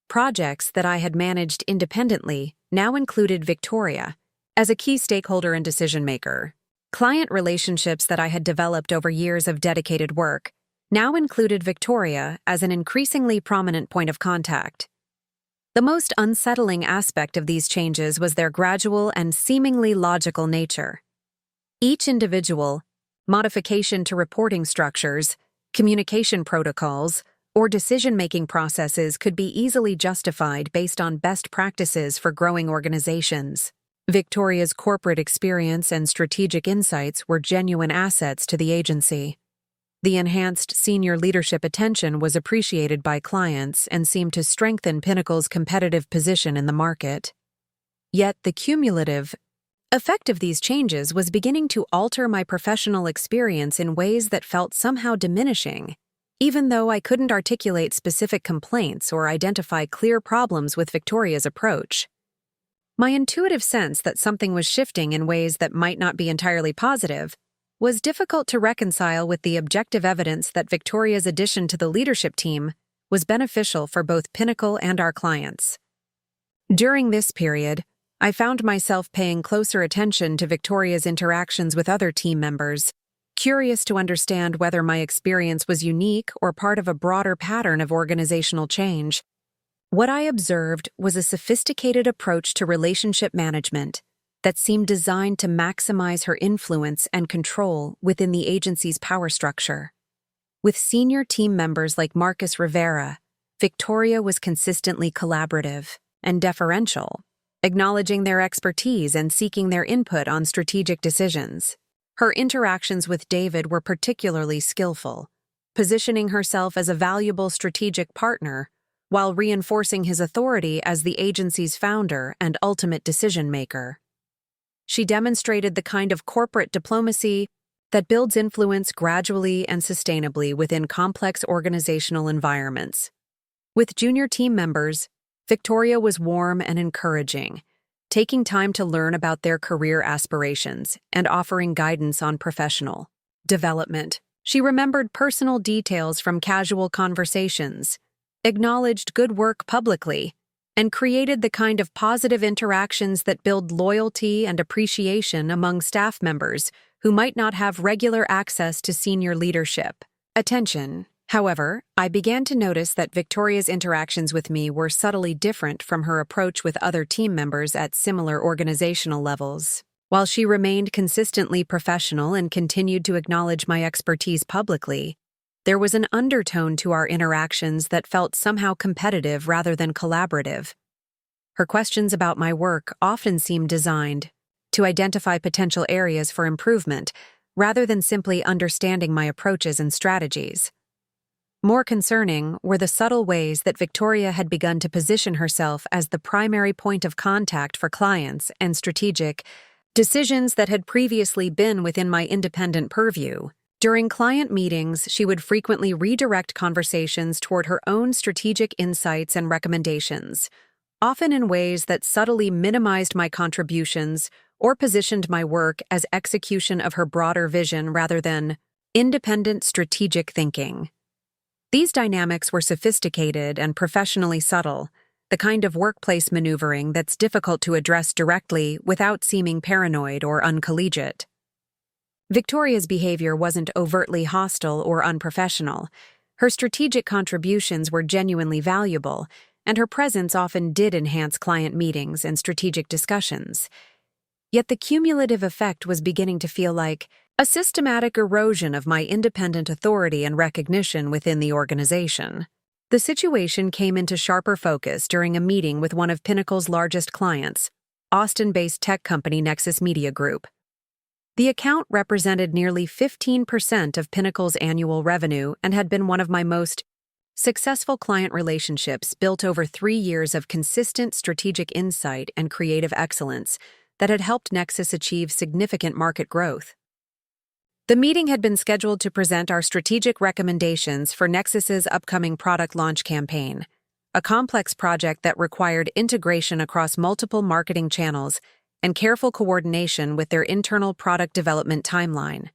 Projects that I had managed independently now included Victoria as a key stakeholder and decision-maker. Client relationships that I had developed over years of dedicated work now included Victoria as an increasingly prominent point of contact. The most unsettling aspect of these changes was their gradual and seemingly logical nature. Each individual modification to reporting structures, communication protocols, or decision-making processes could be easily justified based on best practices for growing organizations. Victoria's corporate experience and strategic insights were genuine assets to the agency. The enhanced senior leadership attention was appreciated by clients and seemed to strengthen Pinnacle's competitive position in the market. Yet the cumulative effect of these changes was beginning to alter my professional experience in ways that felt somehow diminishing, even though I couldn't articulate specific complaints or identify clear problems with Victoria's approach. My intuitive sense that something was shifting in ways that might not be entirely positive was difficult to reconcile with the objective evidence that Victoria's addition to the leadership team was beneficial for both Pinnacle and our clients. During this period, I found myself paying closer attention to Victoria's interactions with other team members, curious to understand whether my experience was unique or part of a broader pattern of organizational change. What I observed was a sophisticated approach to relationship management that seemed designed to maximize her influence and control within the agency's power structure. With senior team members like Marcus Rivera, Victoria was consistently collaborative and deferential, acknowledging their expertise and seeking their input on strategic decisions. Her interactions with David were particularly skillful, positioning herself as a valuable strategic partner while reinforcing his authority as the agency's founder and ultimate decision-maker. She demonstrated the kind of corporate diplomacy that builds influence gradually and sustainably within complex organizational environments. With junior team members, Victoria was warm and encouraging, taking time to learn about their career aspirations and offering guidance on professional development. She remembered personal details from casual conversations, acknowledged good work publicly, and created the kind of positive interactions that build loyalty and appreciation among staff members who might not have regular access to senior leadership attention. However, I began to notice that Victoria's interactions with me were subtly different from her approach with other team members at similar organizational levels. While she remained consistently professional and continued to acknowledge my expertise publicly, there was an undertone to our interactions that felt somehow competitive rather than collaborative. Her questions about my work often seemed designed to identify potential areas for improvement, rather than simply understanding my approaches and strategies. More concerning were the subtle ways that Victoria had begun to position herself as the primary point of contact for clients and strategic decisions that had previously been within my independent purview. During client meetings, she would frequently redirect conversations toward her own strategic insights and recommendations, often in ways that subtly minimized my contributions or positioned my work as execution of her broader vision rather than independent strategic thinking. These dynamics were sophisticated and professionally subtle, the kind of workplace maneuvering that's difficult to address directly without seeming paranoid or uncollegiate. Victoria's behavior wasn't overtly hostile or unprofessional. Her strategic contributions were genuinely valuable, and her presence often did enhance client meetings and strategic discussions. Yet the cumulative effect was beginning to feel like a systematic erosion of my independent authority and recognition within the organization. The situation came into sharper focus during a meeting with one of Pinnacle's largest clients, Austin-based tech company Nexus Media Group. The account represented nearly 15% of Pinnacle's annual revenue and had been one of my most successful client relationships built over 3 years of consistent strategic insight and creative excellence that had helped Nexus achieve significant market growth. The meeting had been scheduled to present our strategic recommendations for Nexus's upcoming product launch campaign, a complex project that required integration across multiple marketing channels and careful coordination with their internal product development timeline.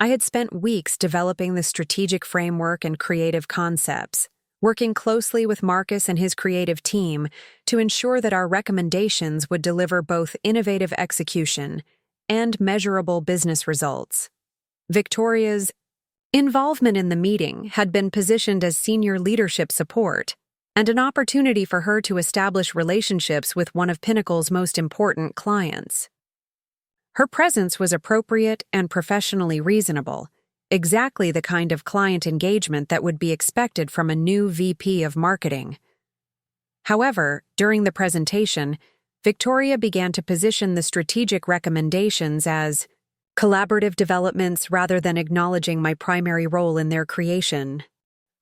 I had spent weeks developing the strategic framework and creative concepts, working closely with Marcus and his creative team to ensure that our recommendations would deliver both innovative execution and measurable business results. Victoria's involvement in the meeting had been positioned as senior leadership support and an opportunity for her to establish relationships with one of Pinnacle's most important clients. Her presence was appropriate and professionally reasonable, exactly the kind of client engagement that would be expected from a new VP of marketing. However, during the presentation, Victoria began to position the strategic recommendations as collaborative developments rather than acknowledging my primary role in their creation.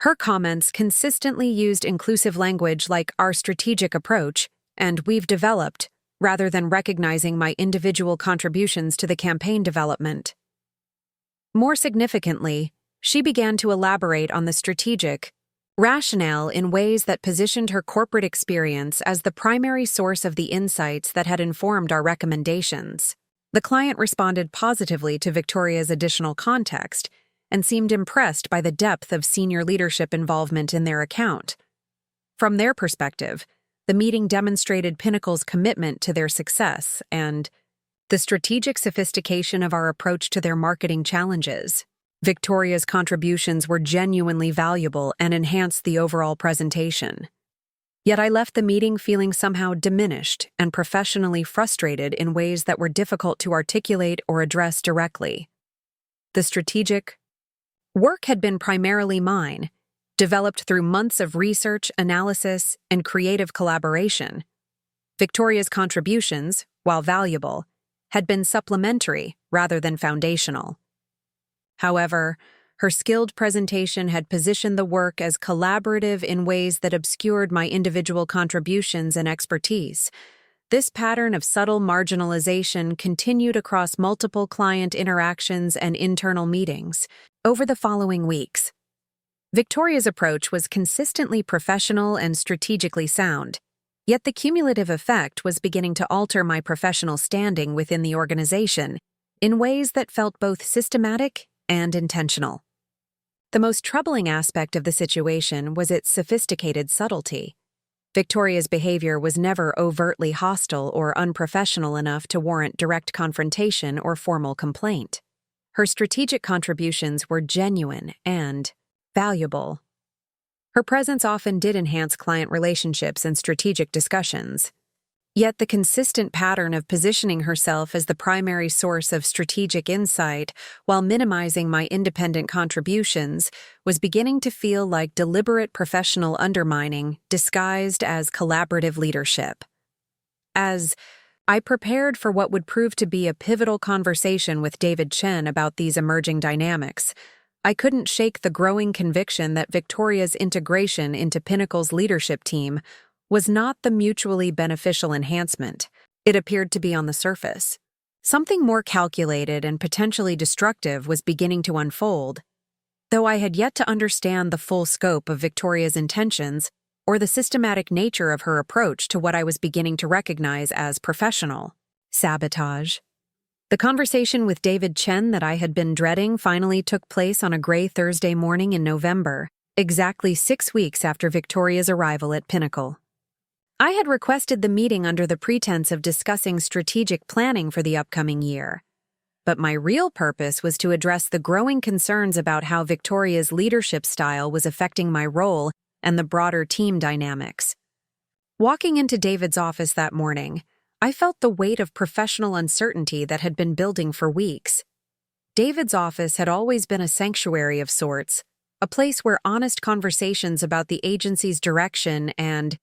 Her comments consistently used inclusive language like "our strategic approach" and "we've developed," rather than recognizing my individual contributions to the campaign development. More significantly, she began to elaborate on the strategic rationale in ways that positioned her corporate experience as the primary source of the insights that had informed our recommendations. The client responded positively to Victoria's additional context and seemed impressed by the depth of senior leadership involvement in their account. From their perspective, the meeting demonstrated Pinnacle's commitment to their success and the strategic sophistication of our approach to their marketing challenges. Victoria's contributions were genuinely valuable and enhanced the overall presentation. Yet I left the meeting feeling somehow diminished and professionally frustrated in ways that were difficult to articulate or address directly. The strategic work had been primarily mine, developed through months of research, analysis, and creative collaboration. Victoria's contributions, while valuable, had been supplementary rather than foundational. However, her skilled presentation had positioned the work as collaborative in ways that obscured my individual contributions and expertise. This pattern of subtle marginalization continued across multiple client interactions and internal meetings. Over the following weeks, Victoria's approach was consistently professional and strategically sound, yet the cumulative effect was beginning to alter my professional standing within the organization in ways that felt both systematic and intentional. The most troubling aspect of the situation was its sophisticated subtlety. Victoria's behavior was never overtly hostile or unprofessional enough to warrant direct confrontation or formal complaint. Her strategic contributions were genuine and valuable. Her presence often did enhance client relationships and strategic discussions. Yet the consistent pattern of positioning herself as the primary source of strategic insight while minimizing my independent contributions was beginning to feel like deliberate professional undermining disguised as collaborative leadership. As I prepared for what would prove to be a pivotal conversation with David Chen about these emerging dynamics, I couldn't shake the growing conviction that Victoria's integration into Pinnacle's leadership team was not the mutually beneficial enhancement it appeared to be on the surface. Something more calculated and potentially destructive was beginning to unfold. Though I had yet to understand the full scope of Victoria's intentions or the systematic nature of her approach to what I was beginning to recognize as professional sabotage. The conversation with David Chen that I had been dreading finally took place on a gray Thursday morning in November, exactly 6 weeks after Victoria's arrival at Pinnacle. I had requested the meeting under the pretense of discussing strategic planning for the upcoming year. But my real purpose was to address the growing concerns about how Victoria's leadership style was affecting my role and the broader team dynamics. Walking into David's office that morning, I felt the weight of professional uncertainty that had been building for weeks. David's office had always been a sanctuary of sorts, a place where honest conversations about the agency's direction and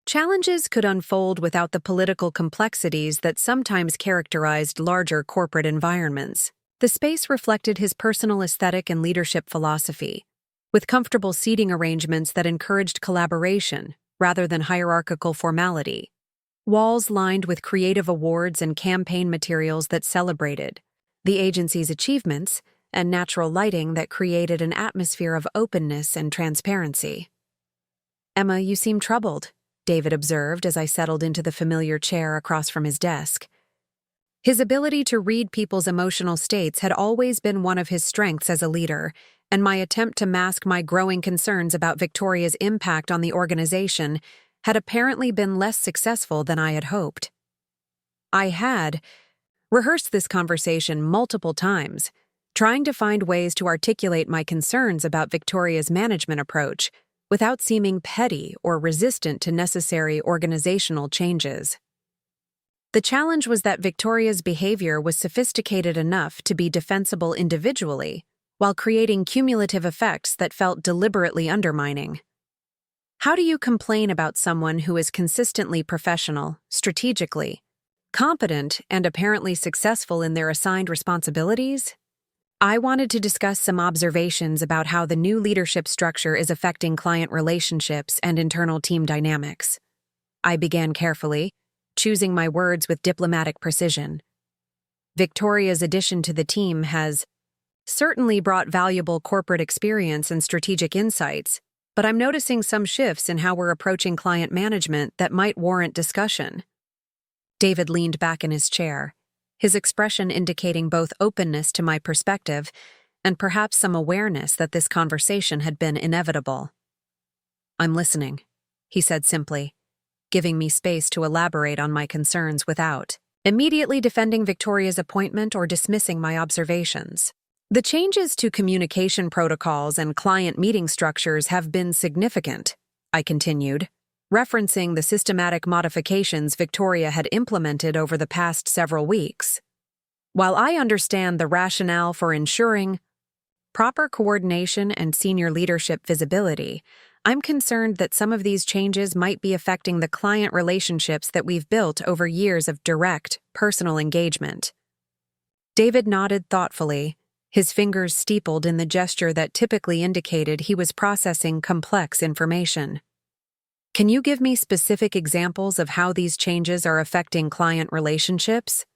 challenges could unfold without the political complexities that sometimes characterized larger corporate environments. The space reflected his personal aesthetic and leadership philosophy, with comfortable seating arrangements that encouraged collaboration rather than hierarchical formality. Walls lined with creative awards and campaign materials that celebrated the agency's achievements, and natural lighting that created an atmosphere of openness and transparency. "Emma, you seem troubled," David observed as I settled into the familiar chair across from his desk. His ability to read people's emotional states had always been one of his strengths as a leader, and my attempt to mask my growing concerns about Victoria's impact on the organization had apparently been less successful than I had hoped. I had rehearsed this conversation multiple times, trying to find ways to articulate my concerns about Victoria's management approach without seeming petty or resistant to necessary organizational changes. The challenge was that Victoria's behavior was sophisticated enough to be defensible individually, while creating cumulative effects that felt deliberately undermining. How do you complain about someone who is consistently professional, strategically, competent, and apparently successful in their assigned responsibilities? I wanted to discuss some observations about how the new leadership structure is affecting client relationships and internal team dynamics. I began carefully, choosing my words with diplomatic precision. Victoria's addition to the team has certainly brought valuable corporate experience and strategic insights, but I'm noticing some shifts in how we're approaching client management that might warrant discussion. David leaned back in his chair, his expression indicating both openness to my perspective and perhaps some awareness that this conversation had been inevitable. "I'm listening," he said simply, giving me space to elaborate on my concerns without immediately defending Victoria's appointment or dismissing my observations. "The changes to communication protocols and client meeting structures have been significant," I continued, referencing the systematic modifications Victoria had implemented over the past several weeks. "While I understand the rationale for ensuring proper coordination and senior leadership visibility, I'm concerned that some of these changes might be affecting the client relationships that we've built over years of direct, personal engagement." David nodded thoughtfully, his fingers steepled in the gesture that typically indicated he was processing complex information. "Can you give me specific examples of how these changes are affecting client relationships?"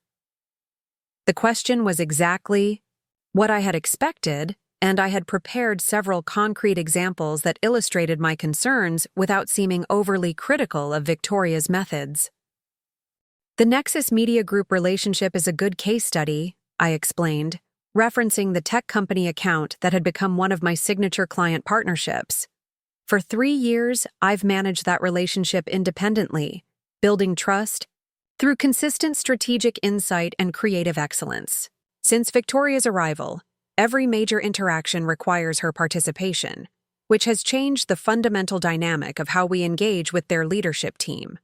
The question was exactly what I had expected, and I had prepared several concrete examples that illustrated my concerns without seeming overly critical of Victoria's methods. "The Nexus Media Group relationship is a good case study," I explained, referencing the tech company account that had become one of my signature client partnerships. "For 3 years, I've managed that relationship independently, building trust through consistent strategic insight and creative excellence. Since Victoria's arrival, every major interaction requires her participation, which has changed the fundamental dynamic of how we engage with their leadership team."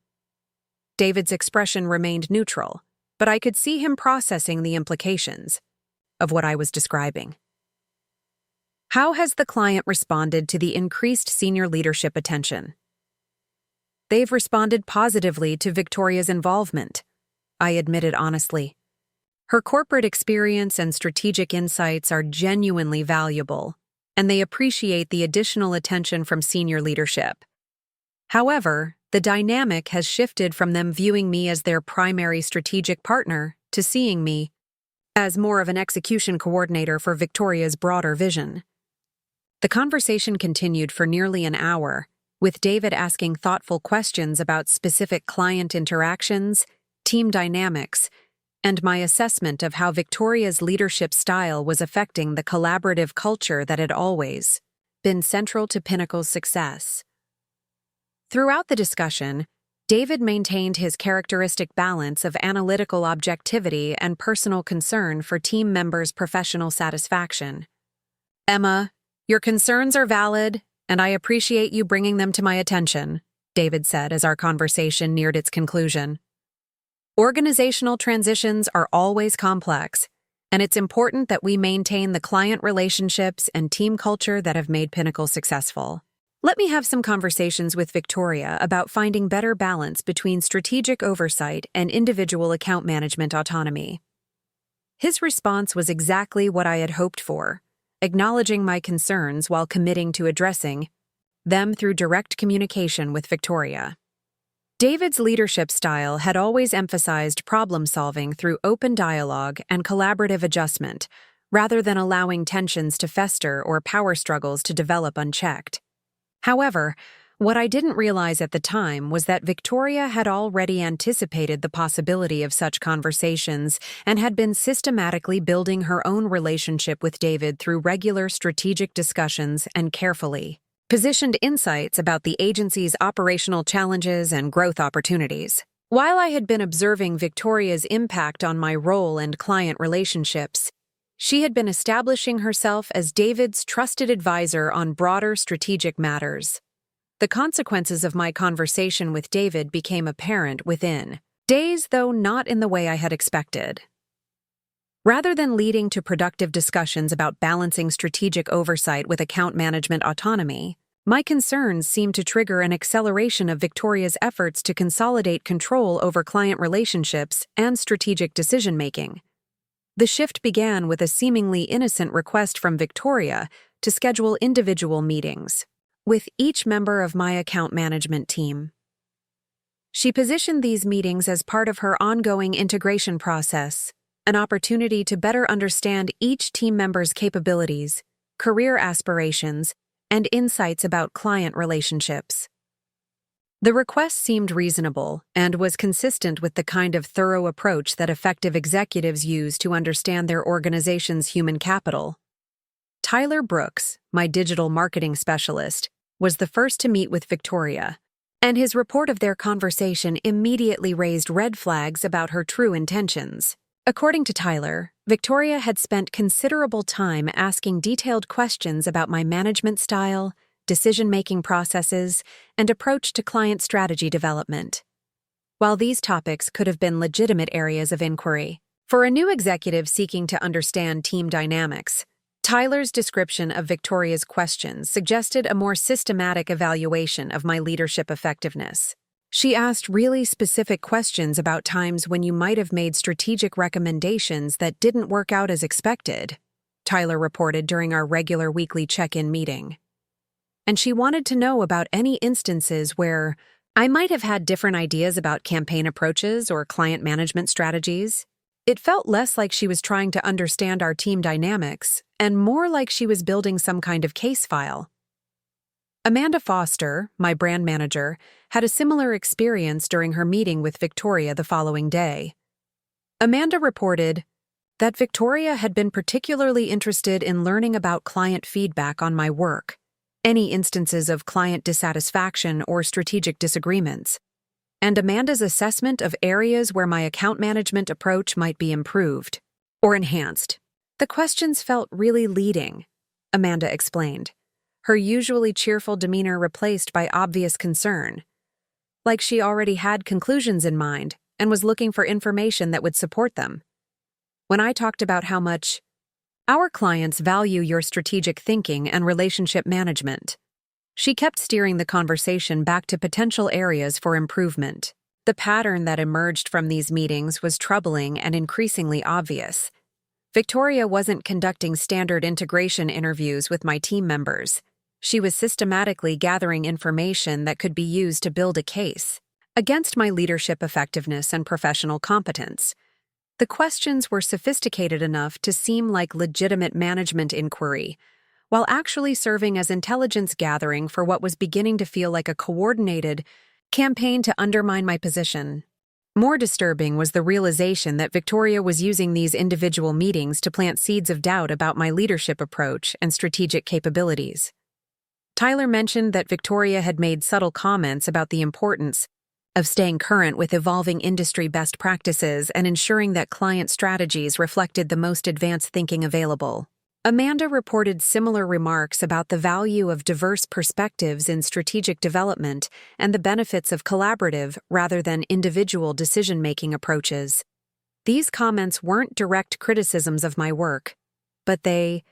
David's expression remained neutral, but I could see him processing the implications of what I was describing. "How has the client responded to the increased senior leadership attention?" "They've responded positively to Victoria's involvement," I admitted honestly. "Her corporate experience and strategic insights are genuinely valuable, and they appreciate the additional attention from senior leadership. However, the dynamic has shifted from them viewing me as their primary strategic partner to seeing me as more of an execution coordinator for Victoria's broader vision." The conversation continued for nearly an hour, with David asking thoughtful questions about specific client interactions, team dynamics, and my assessment of how Victoria's leadership style was affecting the collaborative culture that had always been central to Pinnacle's success. Throughout the discussion, David maintained his characteristic balance of analytical objectivity and personal concern for team members' professional satisfaction. "Emma, your concerns are valid, and I appreciate you bringing them to my attention," David said as our conversation neared its conclusion. "Organizational transitions are always complex, and it's important that we maintain the client relationships and team culture that have made Pinnacle successful. Let me have some conversations with Victoria about finding better balance between strategic oversight and individual account management autonomy." His response was exactly what I had hoped for, acknowledging my concerns while committing to addressing them through direct communication with Victoria. David's leadership style had always emphasized problem-solving through open dialogue and collaborative adjustment, rather than allowing tensions to fester or power struggles to develop unchecked. However, What I didn't realize at the time was that Victoria had already anticipated the possibility of such conversations and had been systematically building her own relationship with David through regular strategic discussions and carefully positioned insights about the agency's operational challenges and growth opportunities. While I had been observing Victoria's impact on my role and client relationships, she had been establishing herself as David's trusted advisor on broader strategic matters. The consequences of my conversation with David became apparent within days, though not in the way I had expected. Rather than leading to productive discussions about balancing strategic oversight with account management autonomy, my concerns seemed to trigger an acceleration of Victoria's efforts to consolidate control over client relationships and strategic decision-making. The shift began with a seemingly innocent request from Victoria to schedule individual meetings with each member of my account management team. She positioned these meetings as part of her ongoing integration process, an opportunity to better understand each team member's capabilities, career aspirations, and insights about client relationships. The request seemed reasonable and was consistent with the kind of thorough approach that effective executives use to understand their organization's human capital. Tyler Brooks, my digital marketing specialist, was the first to meet with Victoria, and his report of their conversation immediately raised red flags about her true intentions. According to Tyler, Victoria had spent considerable time asking detailed questions about my management style, decision-making processes, and approach to client strategy development. While these topics could have been legitimate areas of inquiry, for a new executive seeking to understand team dynamics, Tyler's description of Victoria's questions suggested a more systematic evaluation of my leadership effectiveness. She asked really specific questions about times when you might have made strategic recommendations that didn't work out as expected, Tyler reported during our regular weekly check-in meeting. And she wanted to know about any instances where I might have had different ideas about campaign approaches or client management strategies. It felt less like she was trying to understand our team dynamics and more like she was building some kind of case file. Amanda Foster, my brand manager, had a similar experience during her meeting with Victoria the following day. Amanda reported that Victoria had been particularly interested in learning about client feedback on my work, any instances of client dissatisfaction or strategic disagreements, and Amanda's assessment of areas where my account management approach might be improved or enhanced. The questions felt really leading, Amanda explained, her usually cheerful demeanor replaced by obvious concern, like she already had conclusions in mind and was looking for information that would support them. When I talked about how much our clients value your strategic thinking and relationship management, she kept steering the conversation back to potential areas for improvement. The pattern that emerged from these meetings was troubling and increasingly obvious. Victoria wasn't conducting standard integration interviews with my team members. She was systematically gathering information that could be used to build a case against my leadership effectiveness and professional competence. The questions were sophisticated enough to seem like legitimate management inquiry, while actually serving as intelligence gathering for what was beginning to feel like a coordinated campaign to undermine my position. More disturbing was the realization that Victoria was using these individual meetings to plant seeds of doubt about my leadership approach and strategic capabilities. Tyler mentioned that Victoria had made subtle comments about the importance of staying current with evolving industry best practices and ensuring that client strategies reflected the most advanced thinking available. Amanda reported similar remarks about the value of diverse perspectives in strategic development and the benefits of collaborative rather than individual decision-making approaches. These comments weren't direct criticisms of my work, but they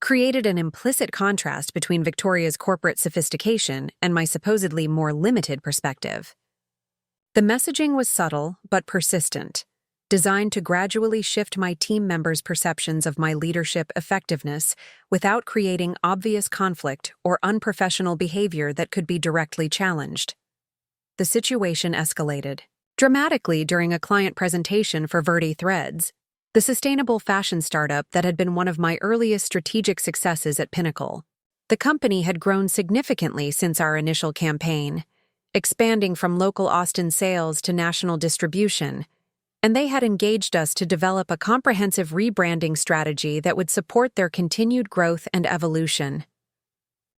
created an implicit contrast between Victoria's corporate sophistication and my supposedly more limited perspective. The messaging was subtle but persistent, designed to gradually shift my team members' perceptions of my leadership effectiveness without creating obvious conflict or unprofessional behavior that could be directly challenged. The situation escalated dramatically during a client presentation for Verdi Threads, the sustainable fashion startup that had been one of my earliest strategic successes at Pinnacle. The company had grown significantly since our initial campaign, expanding from local Austin sales to national distribution, and they had engaged us to develop a comprehensive rebranding strategy that would support their continued growth and evolution.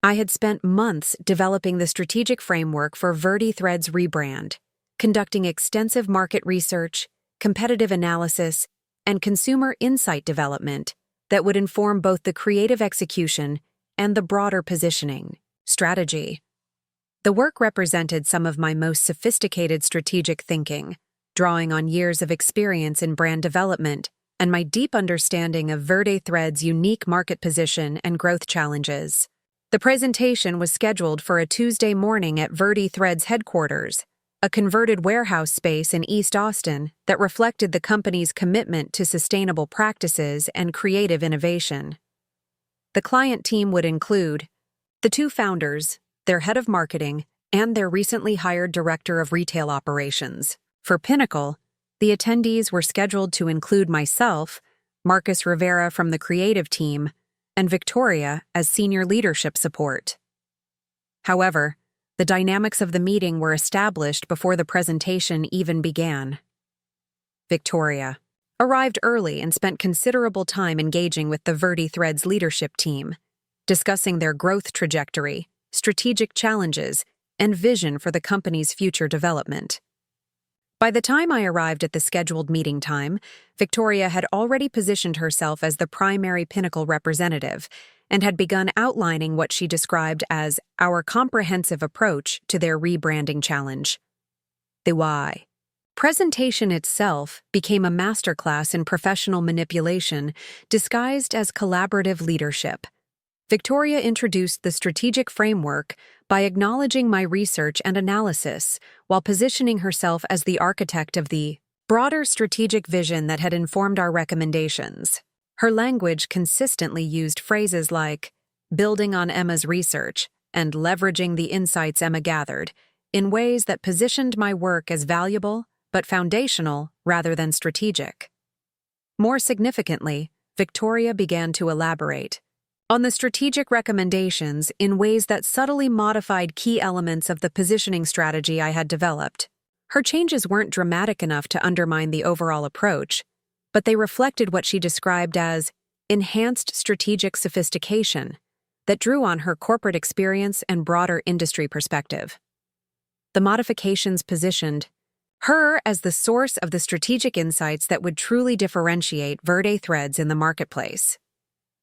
I had spent months developing the strategic framework for VertiThread's rebrand, conducting extensive market research, competitive analysis, and consumer insight development that would inform both the creative execution and the broader positioning strategy. The work represented some of my most sophisticated strategic thinking, drawing on years of experience in brand development and my deep understanding of VertiThread's unique market position and growth challenges. The presentation was scheduled for a Tuesday morning at VertiThread's headquarters, a converted warehouse space in East Austin that reflected the company's commitment to sustainable practices and creative innovation. The client team would include the two founders, their head of marketing, and their recently hired director of retail operations. For Pinnacle, the attendees were scheduled to include myself, Marcus Rivera from the creative team, and Victoria as senior leadership support. However, the dynamics of the meeting were established before the presentation even began. Victoria arrived early and spent considerable time engaging with the VertiThread's leadership team, discussing their growth trajectory, strategic challenges, and vision for the company's future development. By the time I arrived at the scheduled meeting time, Victoria had already positioned herself as the primary Pinnacle representative and had begun outlining what she described as our comprehensive approach to their rebranding challenge. The why. Presentation itself became a masterclass in professional manipulation disguised as collaborative leadership. Victoria introduced the strategic framework by acknowledging my research and analysis while positioning herself as the architect of the broader strategic vision that had informed our recommendations. Her language consistently used phrases like building on Emma's research and leveraging the insights Emma gathered in ways that positioned my work as valuable but foundational rather than strategic. More significantly, Victoria began to elaborate on the strategic recommendations in ways that subtly modified key elements of the positioning strategy I had developed. Her changes weren't dramatic enough to undermine the overall approach, but they reflected what she described as enhanced strategic sophistication that drew on her corporate experience and broader industry perspective. The modifications positioned her as the source of the strategic insights that would truly differentiate VertiThreads in the marketplace.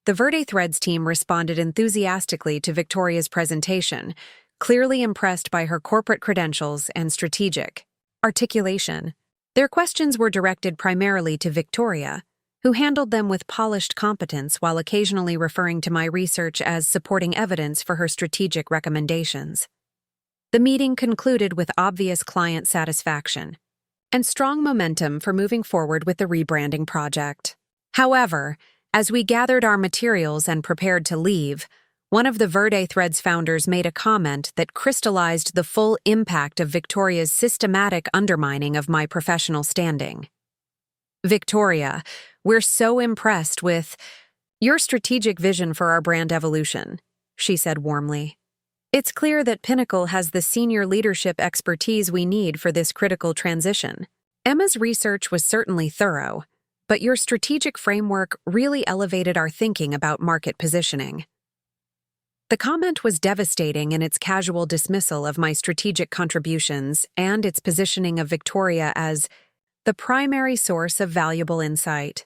The VertiThreads team responded enthusiastically to Victoria's presentation, clearly impressed by her corporate credentials and strategic articulation. Their questions were directed primarily to Victoria, who handled them with polished competence while occasionally referring to my research as supporting evidence for her strategic recommendations. The meeting concluded with obvious client satisfaction and strong momentum for moving forward with the rebranding project. However, as we gathered our materials and prepared to leave, one of the VertiThread's founders made a comment that crystallized the full impact of Victoria's systematic undermining of my professional standing. "Victoria, we're so impressed with your strategic vision for our brand evolution," she said warmly. "It's clear that Pinnacle has the senior leadership expertise we need for this critical transition. Emma's research was certainly thorough, but your strategic framework really elevated our thinking about market positioning." The comment was devastating in its casual dismissal of my strategic contributions and its positioning of Victoria as the primary source of valuable insight.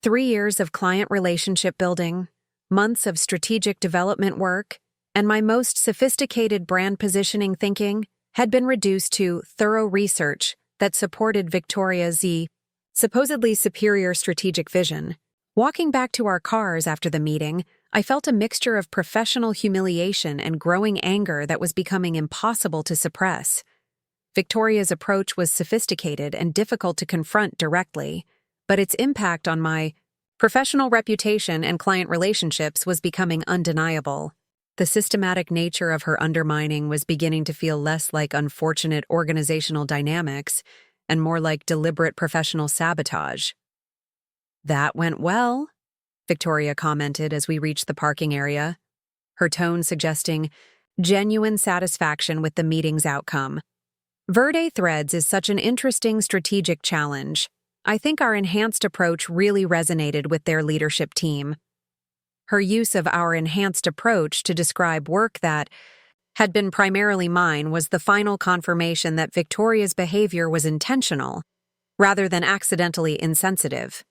3 years of client relationship building, months of strategic development work, and my most sophisticated brand positioning thinking had been reduced to thorough research that supported Victoria's supposedly superior strategic vision. Walking back to our cars after the meeting, I felt a mixture of professional humiliation and growing anger that was becoming impossible to suppress. Victoria's approach was sophisticated and difficult to confront directly, but its impact on my professional reputation and client relationships was becoming undeniable. The systematic nature of her undermining was beginning to feel less like unfortunate organizational dynamics and more like deliberate professional sabotage. "That went well," Victoria commented as we reached the parking area. her tone suggesting genuine satisfaction with the meeting's outcome. Verde Threads is such an interesting strategic challenge. I think our enhanced approach really resonated with their leadership team. Her use of our enhanced approach to describe work that had been primarily mine was the final confirmation that Victoria's behavior was intentional, rather than accidentally insensitive.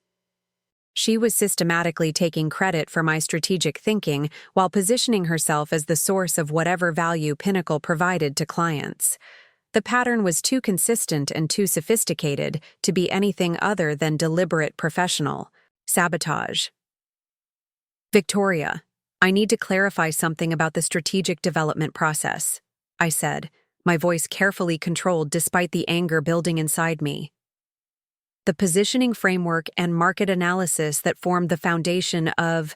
She was systematically taking credit for my strategic thinking while positioning herself as the source of whatever value Pinnacle provided to clients. The pattern was too consistent and too sophisticated to be anything other than deliberate professional sabotage. Victoria, I need to clarify something about the strategic development process, I said, my voice carefully controlled despite the anger building inside me. The positioning framework and market analysis that formed the foundation of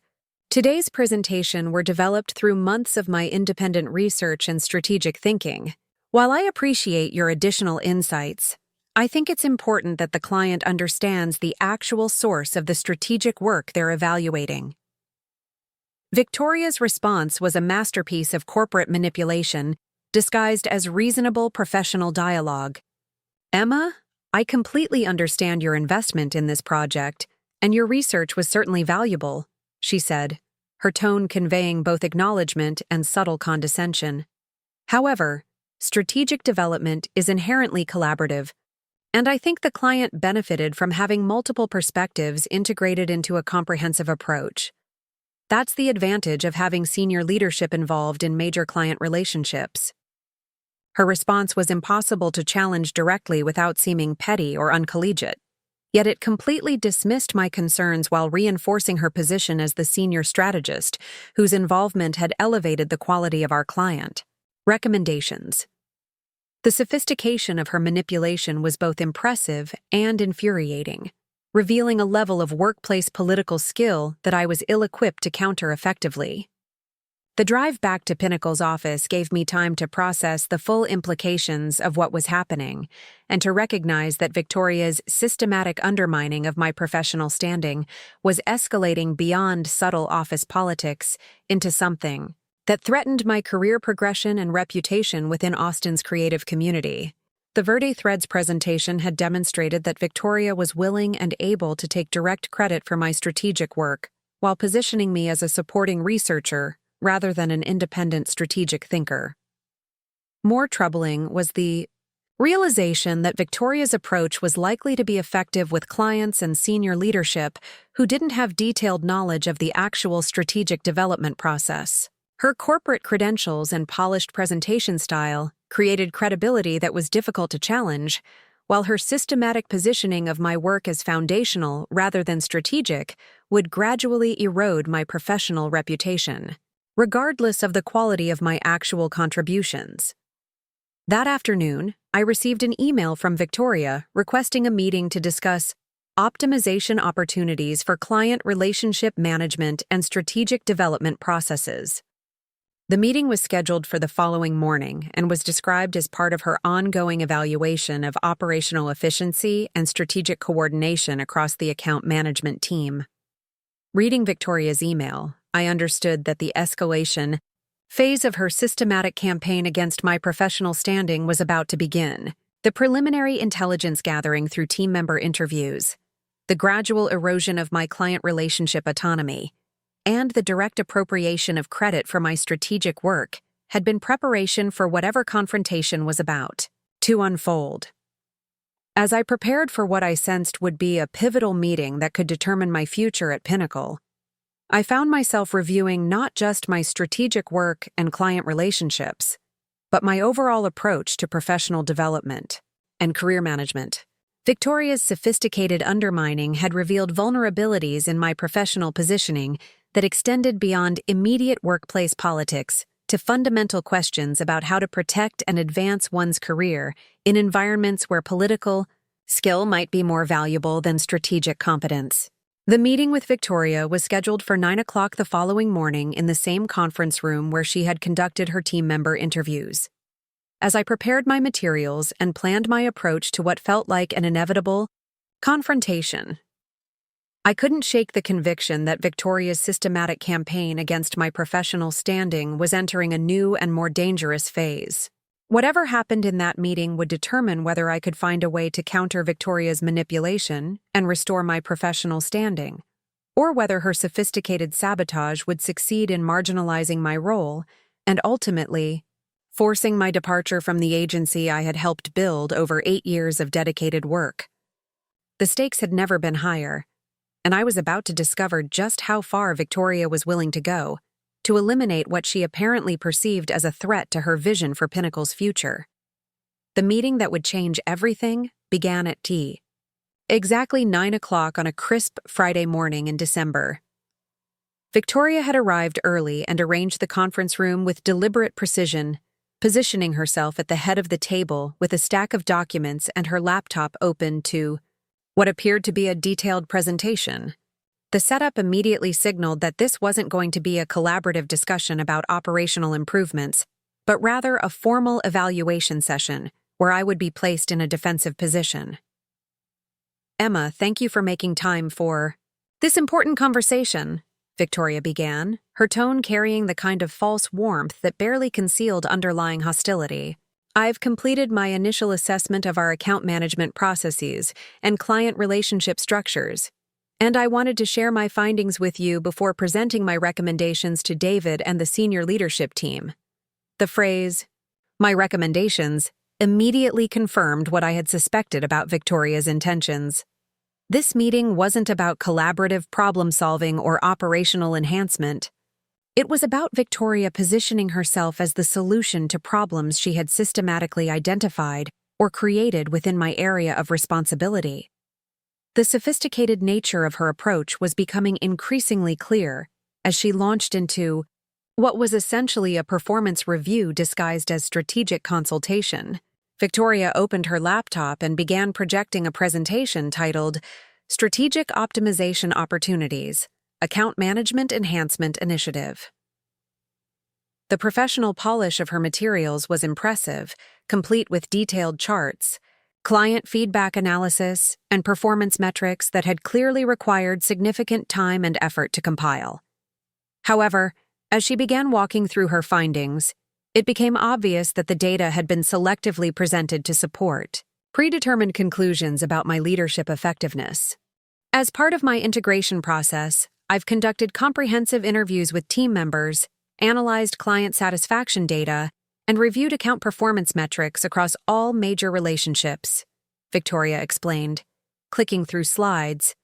today's presentation were developed through months of my independent research and strategic thinking. While I appreciate your additional insights, I think it's important that the client understands the actual source of the strategic work they're evaluating. Victoria's response was a masterpiece of corporate manipulation, disguised as reasonable professional dialogue. Emma, I completely understand your investment in this project, and your research was certainly valuable, she said, her tone conveying both acknowledgement and subtle condescension. However, strategic development is inherently collaborative, and I think the client benefited from having multiple perspectives integrated into a comprehensive approach. That's the advantage of having senior leadership involved in major client relationships. Her response was impossible to challenge directly without seeming petty or uncollegiate, yet it completely dismissed my concerns while reinforcing her position as the senior strategist, whose involvement had elevated the quality of our client. Recommendations. The sophistication of her manipulation was both impressive and infuriating, revealing a level of workplace political skill that I was ill-equipped to counter effectively. The drive back to Pinnacle's office gave me time to process the full implications of what was happening and to recognize that Victoria's systematic undermining of my professional standing was escalating beyond subtle office politics into something that threatened my career progression and reputation within Austin's creative community. The Verde Threads presentation had demonstrated that Victoria was willing and able to take direct credit for my strategic work, while positioning me as a supporting researcher rather than an independent strategic thinker. More troubling was the realization that Victoria's approach was likely to be effective with clients and senior leadership who didn't have detailed knowledge of the actual strategic development process. Her corporate credentials and polished presentation style created credibility that was difficult to challenge, while her systematic positioning of my work as foundational rather than strategic would gradually erode my professional reputation, regardless of the quality of my actual contributions. That afternoon, I received an email from Victoria requesting a meeting to discuss optimization opportunities for client relationship management and strategic development processes. The meeting was scheduled for the following morning and was described as part of her ongoing evaluation of operational efficiency and strategic coordination across the account management team. Reading Victoria's email, I understood that the escalation phase of her systematic campaign against my professional standing was about to begin. The preliminary intelligence gathering through team member interviews, the gradual erosion of my client relationship autonomy, and the direct appropriation of credit for my strategic work had been preparation for whatever confrontation was about to unfold. As I prepared for what I sensed would be a pivotal meeting that could determine my future at Pinnacle, I found myself reviewing not just my strategic work and client relationships, but my overall approach to professional development and career management. Victoria's sophisticated undermining had revealed vulnerabilities in my professional positioning that extended beyond immediate workplace politics to fundamental questions about how to protect and advance one's career in environments where political skill might be more valuable than strategic competence. The meeting with Victoria was scheduled for 9 o'clock the following morning in the same conference room where she had conducted her team member interviews. As I prepared my materials and planned my approach to what felt like an inevitable confrontation, I couldn't shake the conviction that Victoria's systematic campaign against my professional standing was entering a new and more dangerous phase. Whatever happened in that meeting would determine whether I could find a way to counter Victoria's manipulation and restore my professional standing, or whether her sophisticated sabotage would succeed in marginalizing my role and ultimately forcing my departure from the agency I had helped build over 8 years of dedicated work. The stakes had never been higher, and I was about to discover just how far Victoria was willing to go to eliminate what she apparently perceived as a threat to her vision for Pinnacle's future. The meeting that would change everything began at tea. Exactly 9 o'clock on a crisp Friday morning in December. Victoria had arrived early and arranged the conference room with deliberate precision, positioning herself at the head of the table with a stack of documents and her laptop open to what appeared to be a detailed presentation. The setup immediately signaled that this wasn't going to be a collaborative discussion about operational improvements, but rather a formal evaluation session where I would be placed in a defensive position. "Emma, thank you for making time for this important conversation," Victoria began, her tone carrying the kind of false warmth that barely concealed underlying hostility. "I've completed my initial assessment of our account management processes and client relationship structures, and I wanted to share my findings with you before presenting my recommendations to David and the senior leadership team." The phrase, "my recommendations," immediately confirmed what I had suspected about Victoria's intentions. This meeting wasn't about collaborative problem-solving or operational enhancement. It was about Victoria positioning herself as the solution to problems she had systematically identified or created within my area of responsibility. The sophisticated nature of her approach was becoming increasingly clear as she launched into what was essentially a performance review disguised as strategic consultation. Victoria opened her laptop and began projecting a presentation titled Strategic Optimization Opportunities, Account Management Enhancement Initiative. The professional polish of her materials was impressive, complete with detailed charts, client feedback analysis, and performance metrics that had clearly required significant time and effort to compile. However, as she began walking through her findings, it became obvious that the data had been selectively presented to support predetermined conclusions about my leadership effectiveness. As part of my integration process, I've conducted comprehensive interviews with team members, analyzed client satisfaction data, and reviewed account performance metrics across all major relationships, Victoria explained, clicking through slides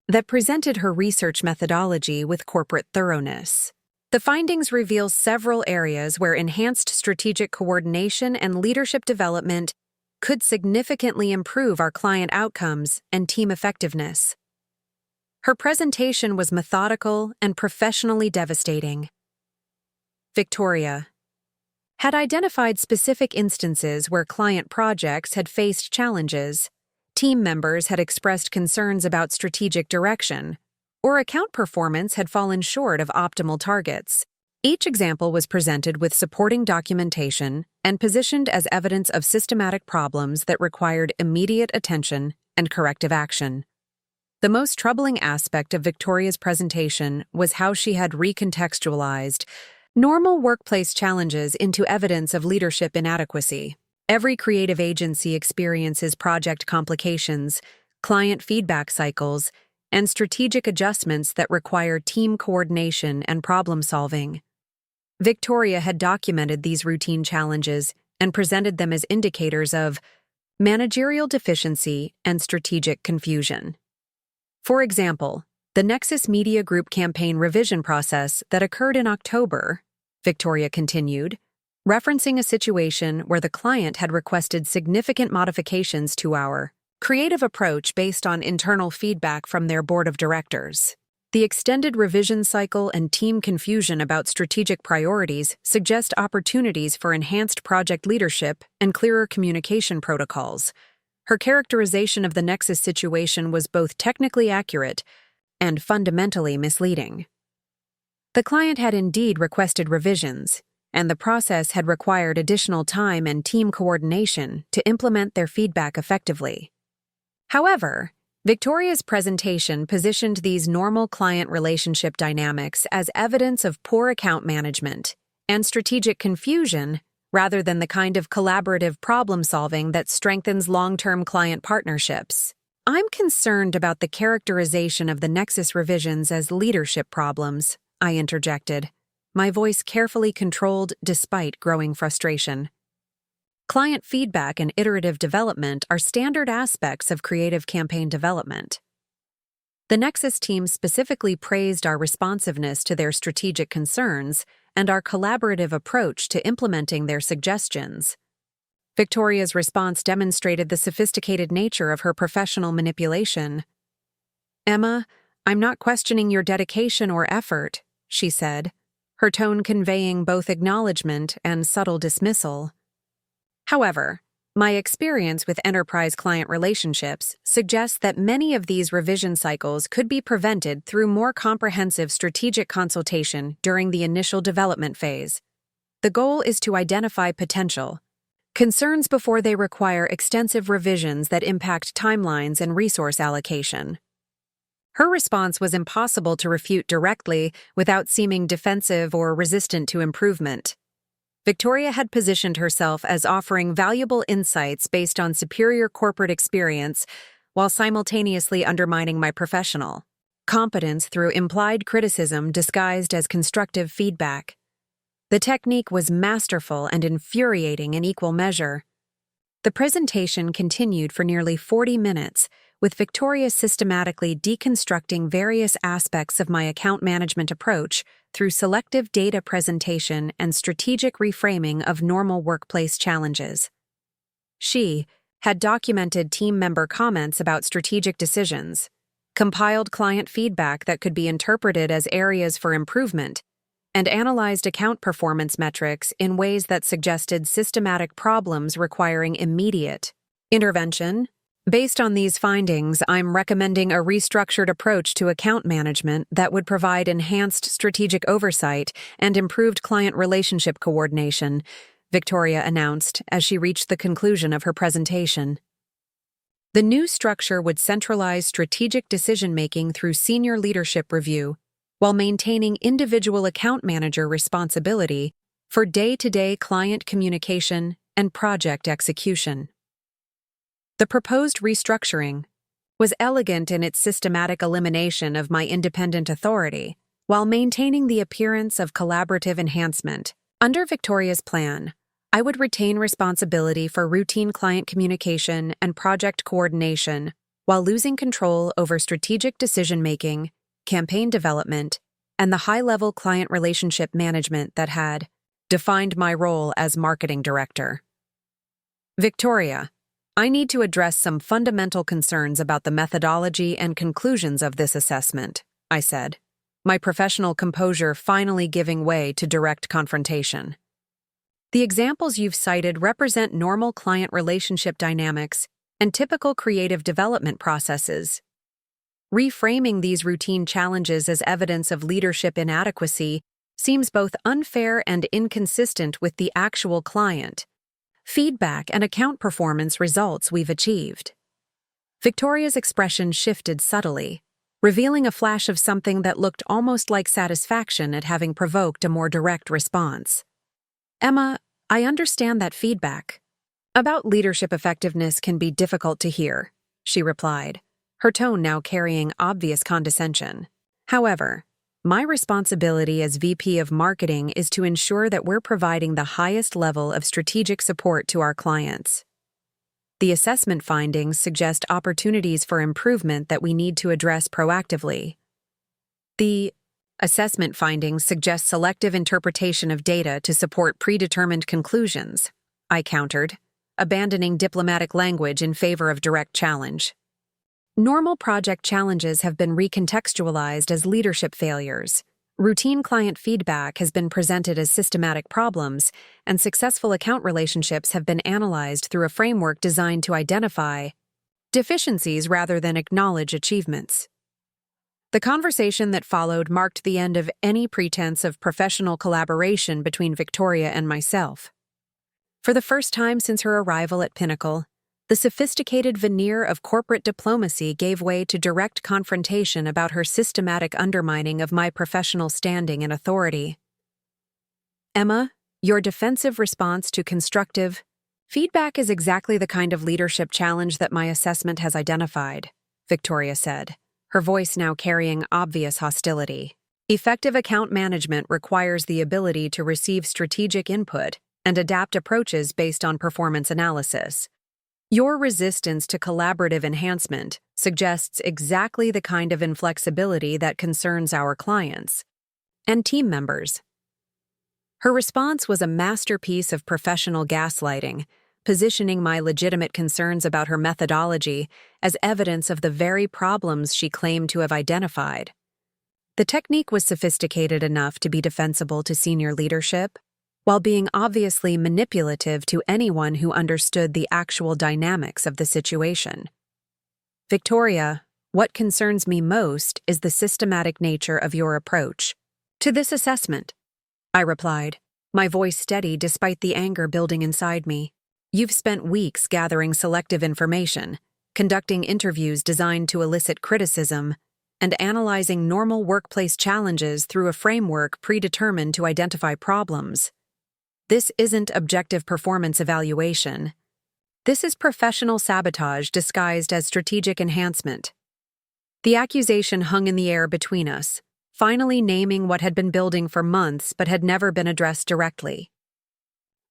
that presented her research methodology with corporate thoroughness. The findings reveal several areas where enhanced strategic coordination and leadership development could significantly improve our client outcomes and team effectiveness. Her presentation was methodical and professionally devastating. Victoria had identified specific instances where client projects had faced challenges, team members had expressed concerns about strategic direction, or account performance had fallen short of optimal targets. Each example was presented with supporting documentation and positioned as evidence of systematic problems that required immediate attention and corrective action. The most troubling aspect of Victoria's presentation was how she had recontextualized normal workplace challenges into evidence of leadership inadequacy. Every creative agency experiences project complications, client feedback cycles, and strategic adjustments that require team coordination and problem-solving. Victoria had documented these routine challenges and presented them as indicators of managerial deficiency and strategic confusion. For example, the Nexus Media Group campaign revision process that occurred in October, Victoria continued, referencing a situation where the client had requested significant modifications to our creative approach based on internal feedback from their board of directors. The extended revision cycle and team confusion about strategic priorities suggest opportunities for enhanced project leadership and clearer communication protocols. Her characterization of the Nexus situation was both technically accurate and fundamentally misleading. The client had indeed requested revisions, and the process had required additional time and team coordination to implement their feedback effectively. However, Victoria's presentation positioned these normal client relationship dynamics as evidence of poor account management and strategic confusion rather than the kind of collaborative problem-solving that strengthens long-term client partnerships. I'm concerned about the characterization of the Nexus revisions as leadership problems, I interjected, my voice carefully controlled despite growing frustration. Client feedback and iterative development are standard aspects of creative campaign development. The Nexus team specifically praised our responsiveness to their strategic concerns and our collaborative approach to implementing their suggestions. Victoria's response demonstrated the sophisticated nature of her professional manipulation. "Emma, I'm not questioning your dedication or effort," she said, her tone conveying both acknowledgement and subtle dismissal. However, my experience with enterprise client relationships suggests that many of these revision cycles could be prevented through more comprehensive strategic consultation during the initial development phase. The goal is to identify potential concerns before they require extensive revisions that impact timelines and resource allocation. Her response was impossible to refute directly without seeming defensive or resistant to improvement. Victoria had positioned herself as offering valuable insights based on superior corporate experience while simultaneously undermining my professional competence through implied criticism disguised as constructive feedback. The technique was masterful and infuriating in equal measure. The presentation continued for nearly 40 minutes, with Victoria systematically deconstructing various aspects of my account management approach through selective data presentation and strategic reframing of normal workplace challenges. She had documented team member comments about strategic decisions, compiled client feedback that could be interpreted as areas for improvement, and analyzed account performance metrics in ways that suggested systematic problems requiring immediate intervention. Based on these findings, I'm recommending a restructured approach to account management that would provide enhanced strategic oversight and improved client relationship coordination, Victoria announced as she reached the conclusion of her presentation. The new structure would centralize strategic decision-making through senior leadership review, while maintaining individual account manager responsibility for day-to-day client communication and project execution. The proposed restructuring was elegant in its systematic elimination of my independent authority, while maintaining the appearance of collaborative enhancement. Under Victoria's plan, I would retain responsibility for routine client communication and project coordination, while losing control over strategic decision-making, campaign development, and the high-level client relationship management that had defined my role as marketing director. Victoria, I need to address some fundamental concerns about the methodology and conclusions of this assessment, I said, my professional composure finally giving way to direct confrontation. The examples you've cited represent normal client relationship dynamics and typical creative development processes. Reframing these routine challenges as evidence of leadership inadequacy seems both unfair and inconsistent with the actual client feedback and account performance results we've achieved. Victoria's expression shifted subtly, revealing a flash of something that looked almost like satisfaction at having provoked a more direct response. "Emma, I understand that feedback about leadership effectiveness can be difficult to hear," she replied, her tone now carrying obvious condescension. "However, my responsibility as VP of Marketing is to ensure that we're providing the highest level of strategic support to our clients. The assessment findings suggest opportunities for improvement that we need to address proactively. The assessment findings suggest selective interpretation of data to support predetermined conclusions," I countered, abandoning diplomatic language in favor of direct challenge. Normal project challenges have been recontextualized as leadership failures. Routine client feedback has been presented as systematic problems, and successful account relationships have been analyzed through a framework designed to identify deficiencies rather than acknowledge achievements. The conversation that followed marked the end of any pretense of professional collaboration between Victoria and myself. For the first time since her arrival at Pinnacle, The sophisticated veneer of corporate diplomacy gave way to direct confrontation about her systematic undermining of my professional standing and authority. Emma, your defensive response to constructive feedback is exactly the kind of leadership challenge that my assessment has identified, Victoria said, her voice now carrying obvious hostility. Effective account management requires the ability to receive strategic input and adapt approaches based on performance analysis. Your resistance to collaborative enhancement suggests exactly the kind of inflexibility that concerns our clients and team members. Her response was a masterpiece of professional gaslighting, positioning my legitimate concerns about her methodology as evidence of the very problems she claimed to have identified. The technique was sophisticated enough to be defensible to senior leadership, while being obviously manipulative to anyone who understood the actual dynamics of the situation. Victoria, what concerns me most is the systematic nature of your approach to this assessment, I replied, my voice steady despite the anger building inside me. You've spent weeks gathering selective information, conducting interviews designed to elicit criticism, and analyzing normal workplace challenges through a framework predetermined to identify problems. This isn't objective performance evaluation. This is professional sabotage disguised as strategic enhancement. The accusation hung in the air between us, finally naming what had been building for months but had never been addressed directly.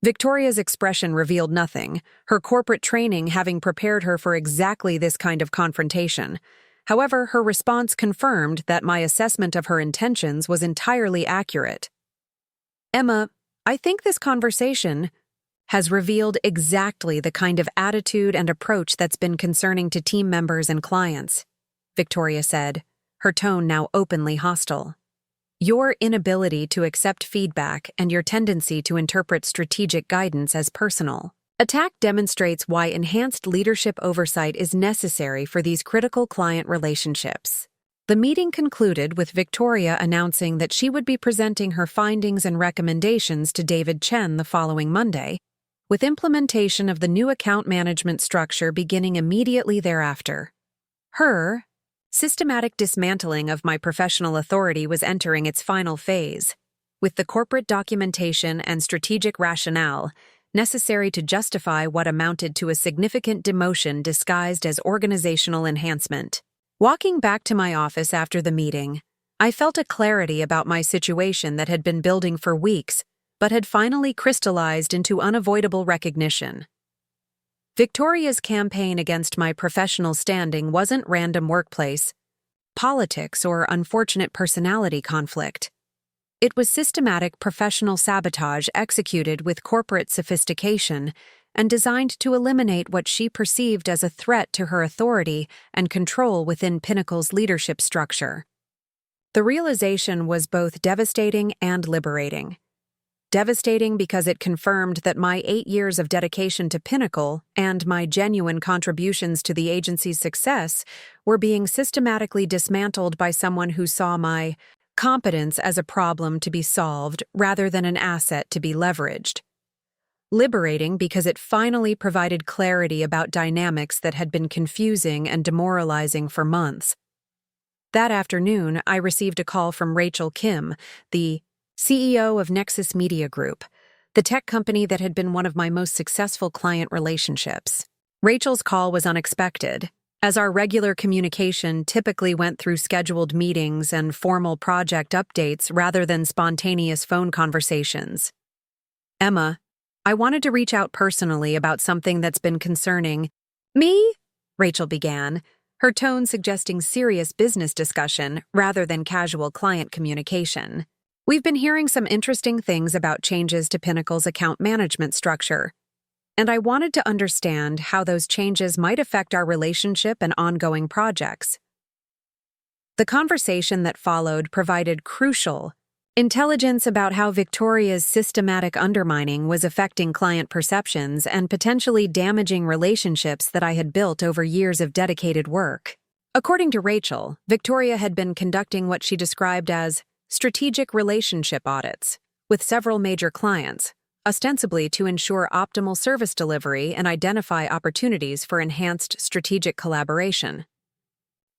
Victoria's expression revealed nothing, her corporate training having prepared her for exactly this kind of confrontation. However, her response confirmed that my assessment of her intentions was entirely accurate. Emma, I think this conversation has revealed exactly the kind of attitude and approach that's been concerning to team members and clients, Victoria said, her tone now openly hostile. Your inability to accept feedback and your tendency to interpret strategic guidance as personal attack demonstrates why enhanced leadership oversight is necessary for these critical client relationships. The meeting concluded with Victoria announcing that she would be presenting her findings and recommendations to David Chen the following Monday, with implementation of the new account management structure beginning immediately thereafter. Her systematic dismantling of my professional authority was entering its final phase, with the corporate documentation and strategic rationale necessary to justify what amounted to a significant demotion disguised as organizational enhancement. Walking back to my office after the meeting, I felt a clarity about my situation that had been building for weeks, but had finally crystallized into unavoidable recognition. Victoria's campaign against my professional standing wasn't random workplace politics or unfortunate personality conflict. It was systematic professional sabotage executed with corporate sophistication and designed to eliminate what she perceived as a threat to her authority and control within Pinnacle's leadership structure. The realization was both devastating and liberating. Devastating because it confirmed that my 8 years of dedication to Pinnacle and my genuine contributions to the agency's success were being systematically dismantled by someone who saw my competence as a problem to be solved rather than an asset to be leveraged. Liberating because it finally provided clarity about dynamics that had been confusing and demoralizing for months. That afternoon, I received a call from Rachel Kim, the CEO of Nexus Media Group, the tech company that had been one of my most successful client relationships. Rachel's call was unexpected, as our regular communication typically went through scheduled meetings and formal project updates rather than spontaneous phone conversations. Emma, I wanted to reach out personally about something that's been concerning me, Rachel began, her tone suggesting serious business discussion rather than casual client communication. We've been hearing some interesting things about changes to Pinnacle's account management structure, and I wanted to understand how those changes might affect our relationship and ongoing projects. The conversation that followed provided crucial intelligence about how Victoria's systematic undermining was affecting client perceptions and potentially damaging relationships that I had built over years of dedicated work. According to Rachel, Victoria had been conducting what she described as strategic relationship audits with several major clients, ostensibly to ensure optimal service delivery and identify opportunities for enhanced strategic collaboration.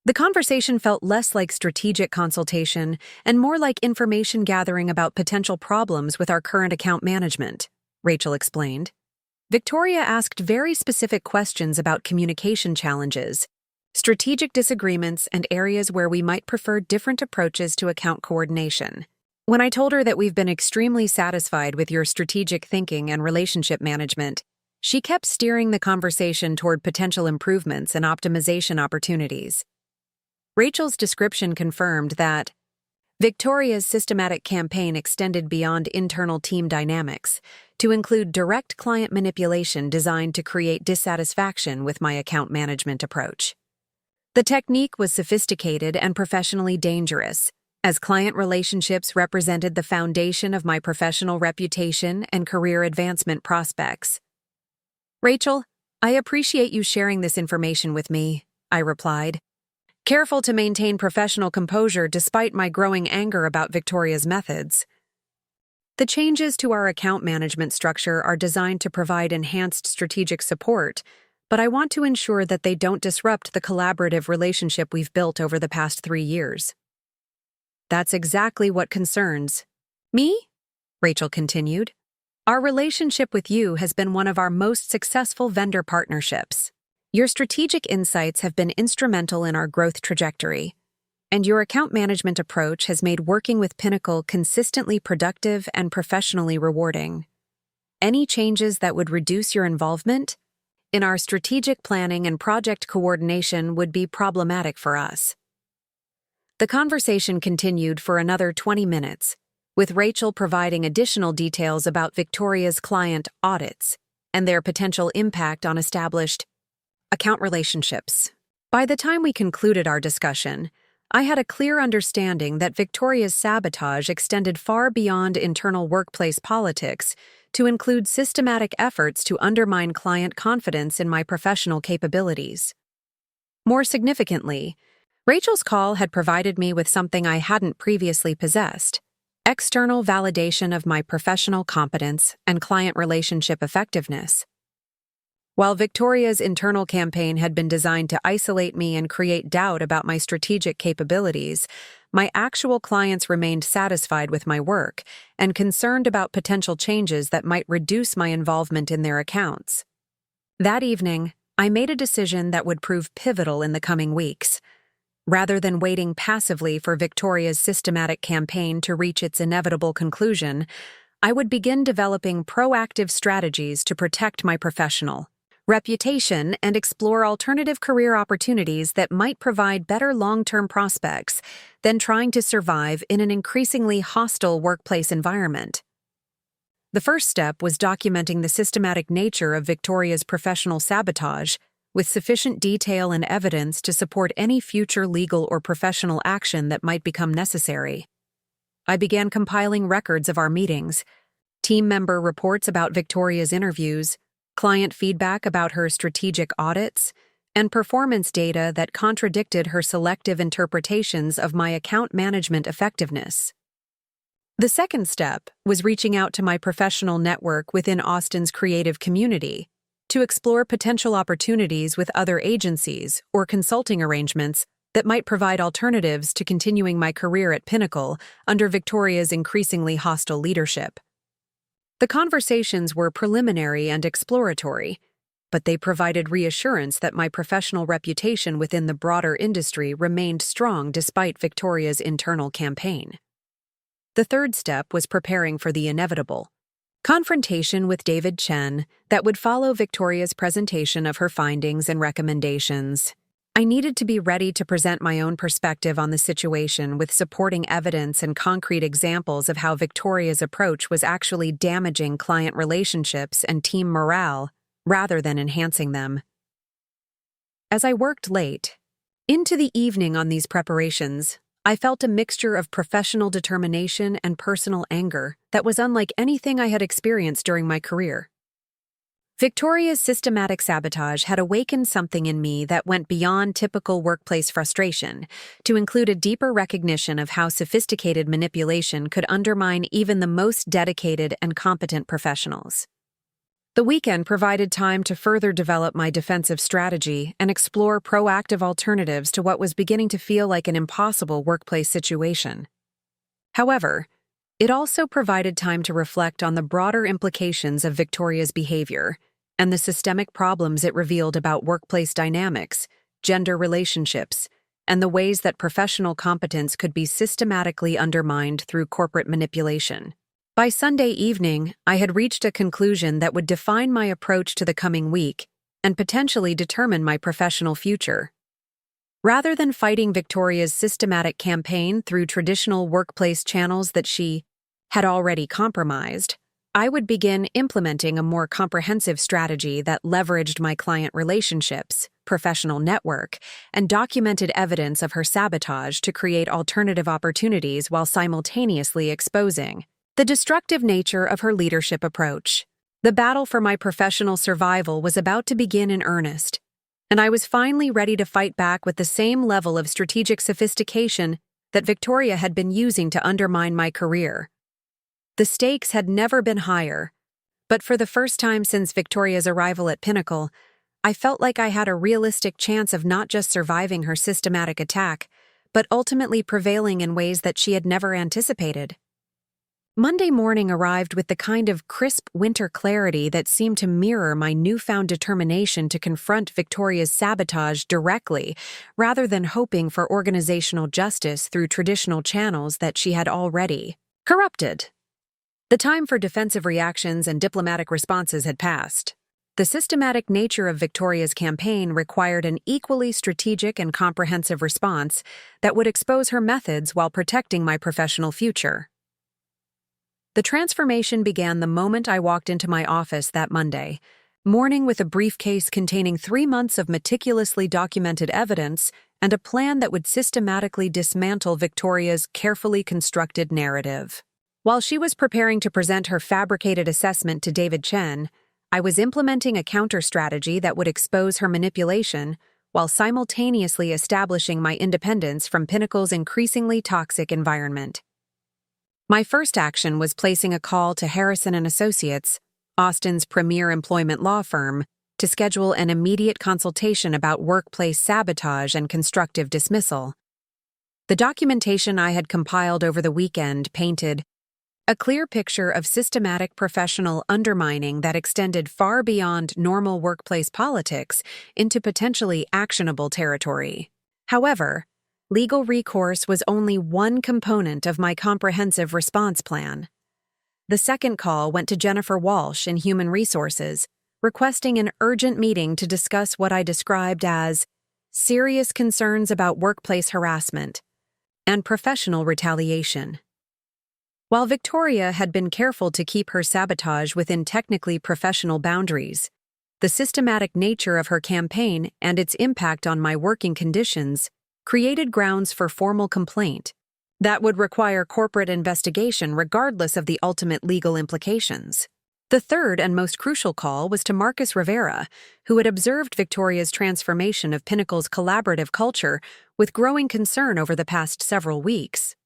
The conversation felt less like strategic consultation and more like information gathering about potential problems with our current account management, Rachel explained. Victoria asked very specific questions about communication challenges, strategic disagreements, and areas where we might prefer different approaches to account coordination. When I told her that we've been extremely satisfied with your strategic thinking and relationship management, she kept steering the conversation toward potential improvements and optimization opportunities. Rachel's description confirmed that Victoria's systematic campaign extended beyond internal team dynamics to include direct client manipulation designed to create dissatisfaction with my account management approach. The technique was sophisticated and professionally dangerous, as client relationships represented the foundation of my professional reputation and career advancement prospects. Rachel, I appreciate you sharing this information with me, I replied, careful to maintain professional composure despite my growing anger about Victoria's methods. The changes to our account management structure are designed to provide enhanced strategic support, but I want to ensure that they don't disrupt the collaborative relationship we've built over the past 3 years. That's exactly what concerns me, Rachel continued. Our relationship with you has been one of our most successful vendor partnerships. Your strategic insights have been instrumental in our growth trajectory, and your account management approach has made working with Pinnacle consistently productive and professionally rewarding. Any changes that would reduce your involvement in our strategic planning and project coordination would be problematic for us. The conversation continued for another 20 minutes, with Rachel providing additional details about Victoria's client audits and their potential impact on established account relationships. By the time we concluded our discussion, I had a clear understanding that Victoria's sabotage extended far beyond internal workplace politics to include systematic efforts to undermine client confidence in my professional capabilities. More significantly, Rachel's call had provided me with something I hadn't previously possessed: external validation of my professional competence and client relationship effectiveness. While Victoria's internal campaign had been designed to isolate me and create doubt about my strategic capabilities, my actual clients remained satisfied with my work and concerned about potential changes that might reduce my involvement in their accounts. That evening, I made a decision that would prove pivotal in the coming weeks. Rather than waiting passively for Victoria's systematic campaign to reach its inevitable conclusion, I would begin developing proactive strategies to protect my professional reputation and explore alternative career opportunities that might provide better long-term prospects than trying to survive in an increasingly hostile workplace environment. The first step was documenting the systematic nature of Victoria's professional sabotage with sufficient detail and evidence to support any future legal or professional action that might become necessary. I began compiling records of our meetings, team member reports about Victoria's interviews, client feedback about her strategic audits, and performance data that contradicted her selective interpretations of my account management effectiveness. The second step was reaching out to my professional network within Austin's creative community to explore potential opportunities with other agencies or consulting arrangements that might provide alternatives to continuing my career at Pinnacle under Victoria's increasingly hostile leadership. The conversations were preliminary and exploratory, but they provided reassurance that my professional reputation within the broader industry remained strong despite Victoria's internal campaign. The third step was preparing for the inevitable confrontation with David Chen that would follow Victoria's presentation of her findings and recommendations. I needed to be ready to present my own perspective on the situation with supporting evidence and concrete examples of how Victoria's approach was actually damaging client relationships and team morale rather than enhancing them. As I worked late, into the evening on these preparations, I felt a mixture of professional determination and personal anger that was unlike anything I had experienced during my career. Victoria's systematic sabotage had awakened something in me that went beyond typical workplace frustration, to include a deeper recognition of how sophisticated manipulation could undermine even the most dedicated and competent professionals. The weekend provided time to further develop my defensive strategy and explore proactive alternatives to what was beginning to feel like an impossible workplace situation. However, it also provided time to reflect on the broader implications of Victoria's behavior and the systemic problems it revealed about workplace dynamics, gender relationships, and the ways that professional competence could be systematically undermined through corporate manipulation. By Sunday evening, I had reached a conclusion that would define my approach to the coming week and potentially determine my professional future. Rather than fighting Victoria's systematic campaign through traditional workplace channels that she had already compromised, I would begin implementing a more comprehensive strategy that leveraged my client relationships, professional network, and documented evidence of her sabotage to create alternative opportunities while simultaneously exposing the destructive nature of her leadership approach. The battle for my professional survival was about to begin in earnest, and I was finally ready to fight back with the same level of strategic sophistication that Victoria had been using to undermine my career. The stakes had never been higher, but for the first time since Victoria's arrival at Pinnacle, I felt like I had a realistic chance of not just surviving her systematic attack, but ultimately prevailing in ways that she had never anticipated. Monday morning arrived with the kind of crisp winter clarity that seemed to mirror my newfound determination to confront Victoria's sabotage directly, rather than hoping for organizational justice through traditional channels that she had already corrupted. The time for defensive reactions and diplomatic responses had passed. The systematic nature of Victoria's campaign required an equally strategic and comprehensive response that would expose her methods while protecting my professional future. The transformation began the moment I walked into my office that Monday, morning with a briefcase containing 3 months of meticulously documented evidence and a plan that would systematically dismantle Victoria's carefully constructed narrative. While she was preparing to present her fabricated assessment to David Chen, I was implementing a counter-strategy that would expose her manipulation while simultaneously establishing my independence from Pinnacle's increasingly toxic environment. My first action was placing a call to Harrison & Associates, Austin's premier employment law firm, to schedule an immediate consultation about workplace sabotage and constructive dismissal. The documentation I had compiled over the weekend painted a clear picture of systematic professional undermining that extended far beyond normal workplace politics into potentially actionable territory. However, legal recourse was only one component of my comprehensive response plan. The second call went to Jennifer Walsh in Human Resources, requesting an urgent meeting to discuss what I described as serious concerns about workplace harassment and professional retaliation. While Victoria had been careful to keep her sabotage within technically professional boundaries, the systematic nature of her campaign and its impact on my working conditions created grounds for formal complaint that would require corporate investigation regardless of the ultimate legal implications. The third and most crucial call was to Marcus Rivera, who had observed Victoria's transformation of Pinnacle's collaborative culture with growing concern over the past several weeks.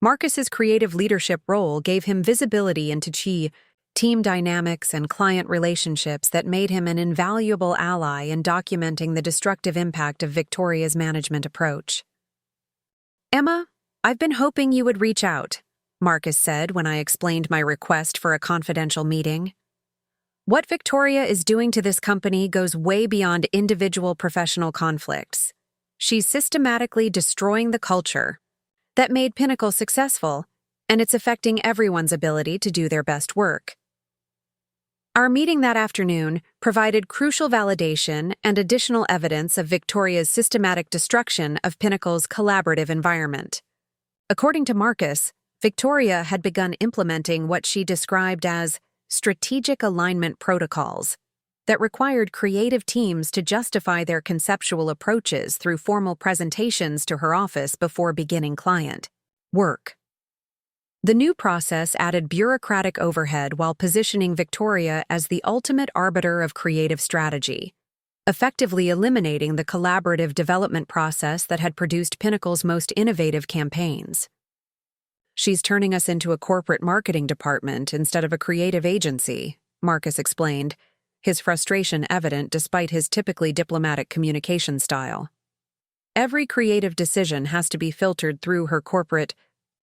Marcus's creative leadership role gave him visibility into team dynamics and client relationships that made him an invaluable ally in documenting the destructive impact of Victoria's management approach. "Emma, I've been hoping you would reach out," Marcus said when I explained my request for a confidential meeting. "What Victoria is doing to this company goes way beyond individual professional conflicts. She's systematically destroying the culture that made Pinnacle successful, and it's affecting everyone's ability to do their best work." Our meeting that afternoon provided crucial validation and additional evidence of Victoria's systematic destruction of Pinnacle's collaborative environment. According to Marcus, Victoria had begun implementing what she described as strategic alignment protocols that required creative teams to justify their conceptual approaches through formal presentations to her office before beginning client work. The new process added bureaucratic overhead while positioning Victoria as the ultimate arbiter of creative strategy, effectively eliminating the collaborative development process that had produced Pinnacle's most innovative campaigns. "She's turning us into a corporate marketing department instead of a creative agency," Marcus explained, his frustration evident despite his typically diplomatic communication style. "Every creative decision has to be filtered through her corporate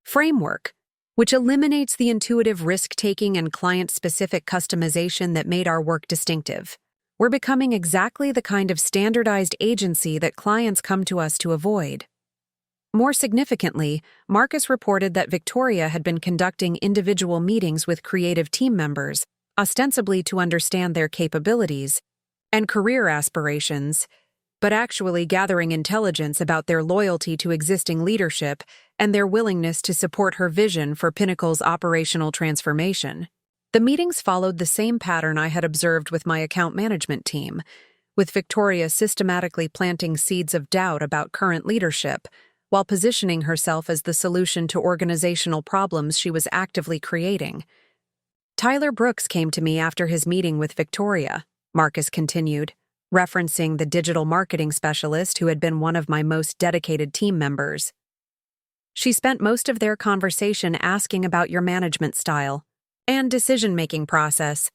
framework, which eliminates the intuitive risk-taking and client-specific customization that made our work distinctive. We're becoming exactly the kind of standardized agency that clients come to us to avoid." More significantly, Marcus reported that Victoria had been conducting individual meetings with creative team members, ostensibly to understand their capabilities and career aspirations, but actually gathering intelligence about their loyalty to existing leadership and their willingness to support her vision for Pinnacle's operational transformation. The meetings followed the same pattern I had observed with my account management team, with Victoria systematically planting seeds of doubt about current leadership, while positioning herself as the solution to organizational problems she was actively creating. "Tyler Brooks came to me after his meeting with Victoria," Marcus continued, referencing the digital marketing specialist who had been one of my most dedicated team members. "She spent most of their conversation asking about your management style and decision-making process,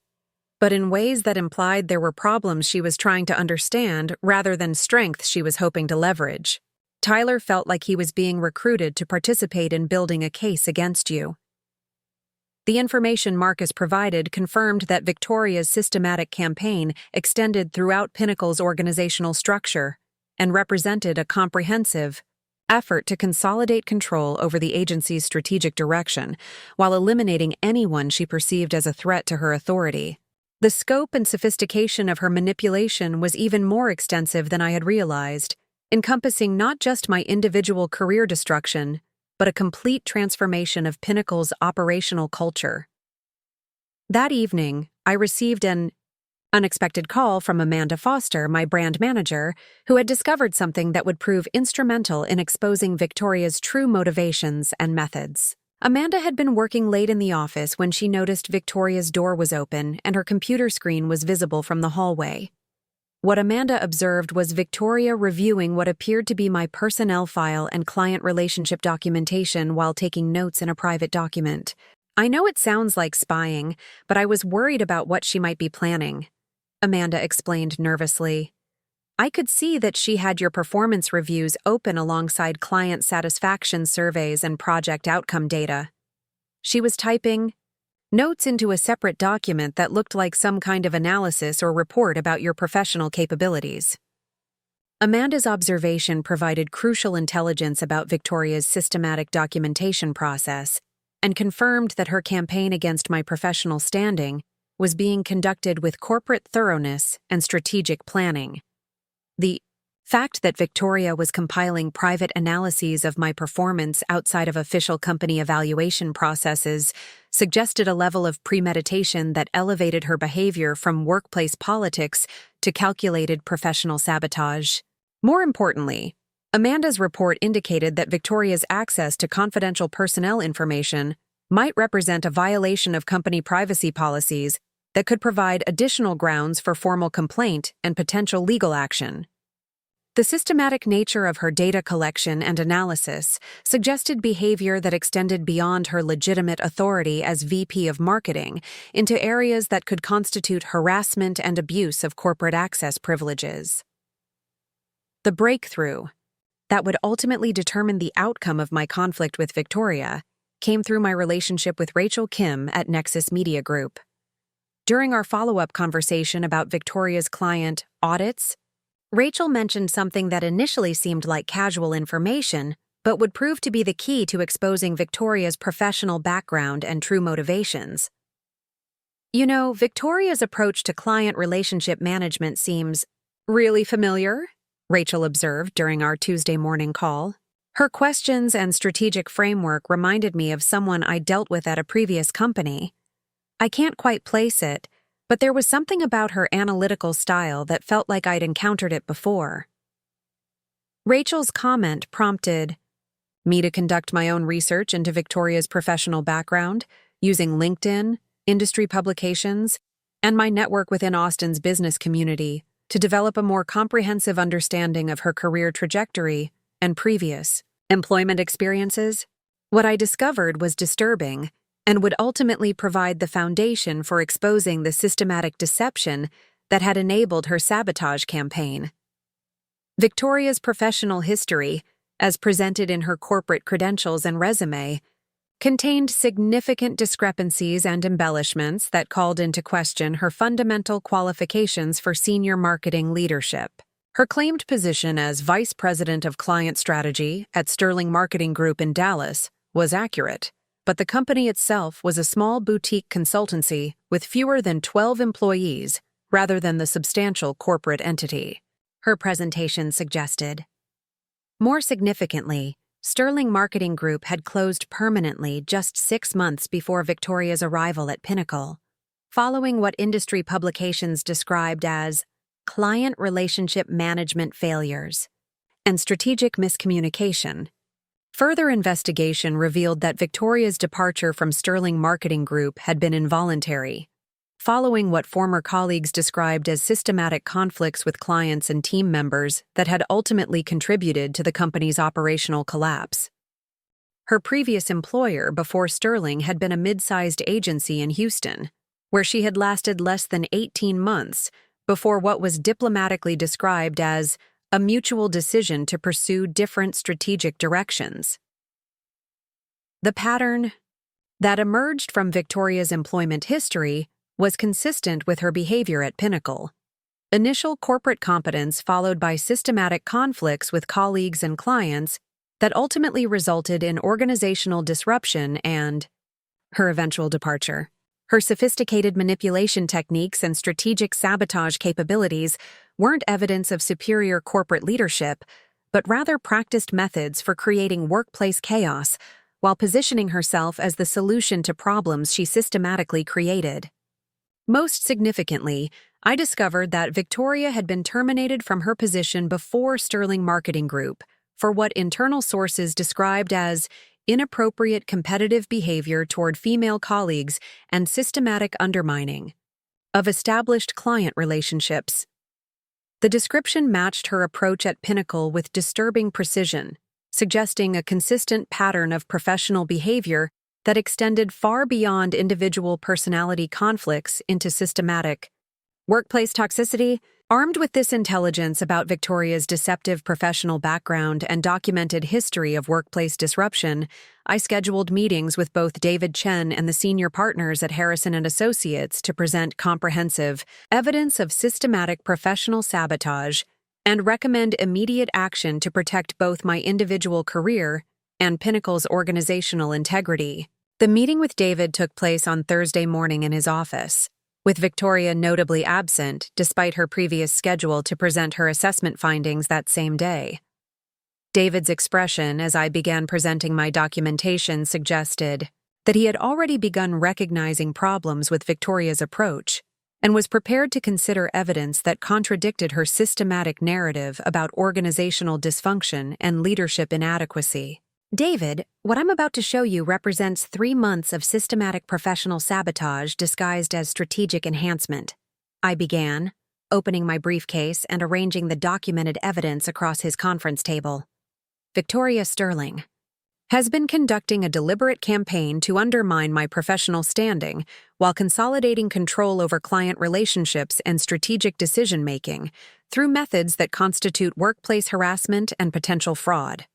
but in ways that implied there were problems she was trying to understand rather than strengths she was hoping to leverage. Tyler felt like he was being recruited to participate in building a case against you." The information Marcus provided confirmed that Victoria's systematic campaign extended throughout Pinnacle's organizational structure and represented a comprehensive effort to consolidate control over the agency's strategic direction while eliminating anyone she perceived as a threat to her authority. The scope and sophistication of her manipulation was even more extensive than I had realized, encompassing not just my individual career destruction, but a complete transformation of Pinnacle's operational culture. That evening, I received an unexpected call from Amanda Foster, my brand manager, who had discovered something that would prove instrumental in exposing Victoria's true motivations and methods. Amanda had been working late in the office when she noticed Victoria's door was open and her computer screen was visible from the hallway. What Amanda observed was Victoria reviewing what appeared to be my personnel file and client relationship documentation while taking notes in a private document. "I know it sounds like spying, but I was worried about what she might be planning," Amanda explained nervously. "I could see that she had your performance reviews open alongside client satisfaction surveys and project outcome data. She was typing notes into a separate document that looked like some kind of analysis or report about your professional capabilities." Amanda's observation provided crucial intelligence about Victoria's systematic documentation process and confirmed that her campaign against my professional standing was being conducted with corporate thoroughness and strategic planning. The fact that Victoria was compiling private analyses of my performance outside of official company evaluation processes suggested a level of premeditation that elevated her behavior from workplace politics to calculated professional sabotage. More importantly, Amanda's report indicated that Victoria's access to confidential personnel information might represent a violation of company privacy policies that could provide additional grounds for formal complaint and potential legal action. The systematic nature of her data collection and analysis suggested behavior that extended beyond her legitimate authority as VP of Marketing into areas that could constitute harassment and abuse of corporate access privileges. The breakthrough that would ultimately determine the outcome of my conflict with Victoria came through my relationship with Rachel Kim at Nexus Media Group. During our follow-up conversation about Victoria's client audits, Rachel mentioned something that initially seemed like casual information, but would prove to be the key to exposing Victoria's professional background and true motivations. "You know, Victoria's approach to client relationship management seems really familiar," Rachel observed during our Tuesday morning call. "Her questions and strategic framework reminded me of someone I dealt with at a previous company. I can't quite place it, but there was something about her analytical style that felt like I'd encountered it before." Rachel's comment prompted, Me to conduct my own research into Victoria's professional background, using LinkedIn, industry publications, and my network within Austin's business community to develop a more comprehensive understanding of her career trajectory and previous employment experiences. What I discovered was disturbing and would ultimately provide the foundation for exposing the systematic deception that had enabled her sabotage campaign. Victoria's professional history, as presented in her corporate credentials and resume, contained significant discrepancies and embellishments that called into question her fundamental qualifications for senior marketing leadership. Her claimed position as Vice President of Client Strategy at Sterling Marketing Group in Dallas was accurate, but the company itself was a small boutique consultancy with fewer than 12 employees rather than the substantial corporate entity her presentation suggested. More significantly, Sterling Marketing Group had closed permanently just 6 months before Victoria's arrival at Pinnacle, following what industry publications described as client relationship management failures and strategic miscommunication. Further investigation revealed that Victoria's departure from Sterling Marketing Group had been involuntary, following what former colleagues described as systematic conflicts with clients and team members that had ultimately contributed to the company's operational collapse. Her previous employer before Sterling had been a mid-sized agency in Houston, where she had lasted less than 18 months before what was diplomatically described as a mutual decision to pursue different strategic directions. The pattern that emerged from Victoria's employment history was consistent with her behavior at Pinnacle. Initial corporate competence followed by systematic conflicts with colleagues and clients that ultimately resulted in organizational disruption and her eventual departure. Her sophisticated manipulation techniques and strategic sabotage capabilities weren't evidence of superior corporate leadership, but rather practiced methods for creating workplace chaos while positioning herself as the solution to problems she systematically created. Most significantly, I discovered that Victoria had been terminated from her position before Sterling Marketing Group for what internal sources described as inappropriate competitive behavior toward female colleagues and systematic undermining of established client relationships. The description matched her approach at Pinnacle with disturbing precision, suggesting a consistent pattern of professional behavior that extended far beyond individual personality conflicts into systematic workplace toxicity. Armed with this intelligence about Victoria's deceptive professional background and documented history of workplace disruption, I scheduled meetings with both David Chen and the senior partners at Harrison & Associates to present comprehensive evidence of systematic professional sabotage and recommend immediate action to protect both my individual career and Pinnacle's organizational integrity. The meeting with David took place on Thursday morning in his office, with Victoria notably absent despite her previous schedule to present her assessment findings that same day. David's expression as I began presenting my documentation suggested that he had already begun recognizing problems with Victoria's approach and was prepared to consider evidence that contradicted her systematic narrative about organizational dysfunction and leadership inadequacy. David, what I'm about to show you represents 3 months of systematic professional sabotage disguised as strategic enhancement. I began, opening my briefcase and arranging the documented evidence across his conference table. Victoria Sterling has been conducting a deliberate campaign to undermine my professional standing while consolidating control over client relationships and strategic decision-making through methods that constitute workplace harassment and potential fraud.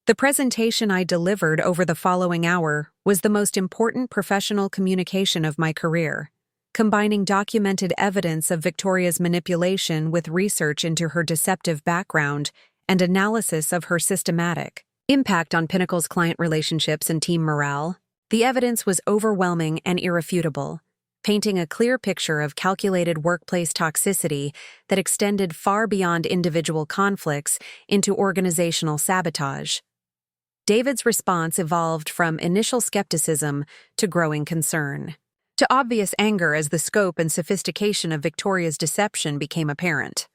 The presentation I delivered over the following hour was the most important professional communication of my career, combining documented evidence of Victoria's manipulation with research into her deceptive background and analysis of her systematic impact on Pinnacle's client relationships and team morale. The evidence was overwhelming and irrefutable, painting a clear picture of calculated workplace toxicity that extended far beyond individual conflicts into organizational sabotage. David's response evolved from initial skepticism to growing concern, to obvious anger as the scope and sophistication of Victoria's deception became apparent.